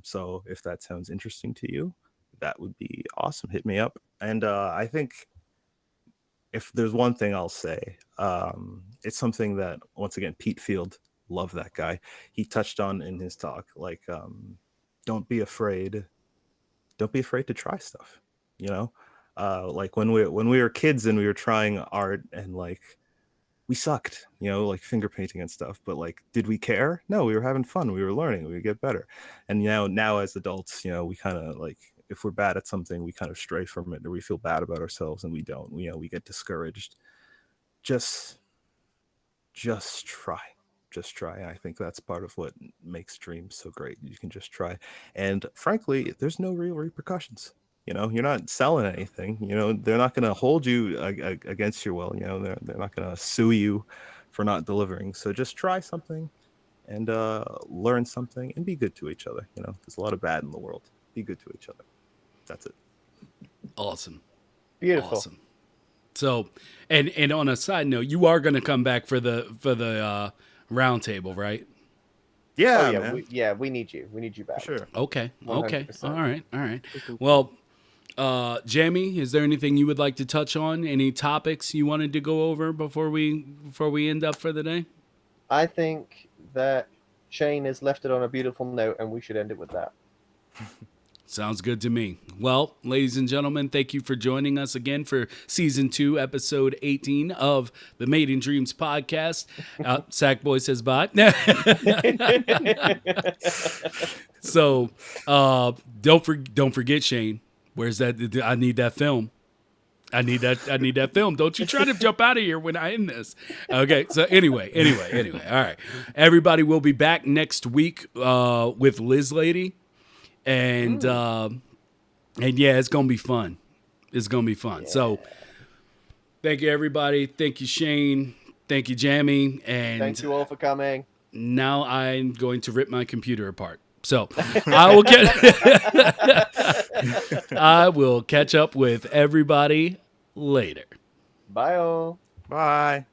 So if that sounds interesting to you, that would be awesome. Hit me up. And I think if there's one thing I'll say, it's something that, once again, Pete Field, love that guy. He touched on in his talk, like, don't be afraid. Don't be afraid to try stuff. You know, like when we were kids and we were trying art, and like we sucked, you know, like finger painting and stuff. But like, did we care? No, we were having fun. We were learning. We would get better. And now as adults, you know, we kind of like, if we're bad at something, we kind of stray from it, or we feel bad about ourselves, and we don't. You know, we get discouraged. Just try. Just try. I think that's part of what makes dreams so great. You can just try. And frankly, there's no real repercussions. You know, you're not selling anything. You know, they're not going to hold you against your will. You know, they're not going to sue you for not delivering. So just try something and learn something and be good to each other. You know, there's a lot of bad in the world. Be good to each other. That's it. Awesome. Beautiful. Awesome. So, and on a side note, you are going to come back for the round table, right? Yeah, Oh, yeah, man. we need you. We need you back. For sure. Okay. 100%. All right. Cool. Well, Jamie, is there anything you would like to touch on? Any topics you wanted to go over before we end up for the day? I think that Shane has left it on a beautiful note, and we should end it with that. Sounds good to me. Well, ladies and gentlemen, thank you for joining us again for season 2, episode 18 of the Made in Dreams podcast. Sackboy says bye. So don't forget, Shane. Where's that? I need that film. I need that film. Don't you try to jump out of here when I end this. Okay. So anyway. All right. Everybody will be back next week with Liz Lady. And yeah, it's going to be fun. It's going to be fun. Yeah. So thank you, everybody. Thank you, Shane. Thank you, Jamie. And thank you all for coming. Now I'm going to rip my computer apart. So I will catch up with everybody later. Bye all. Bye.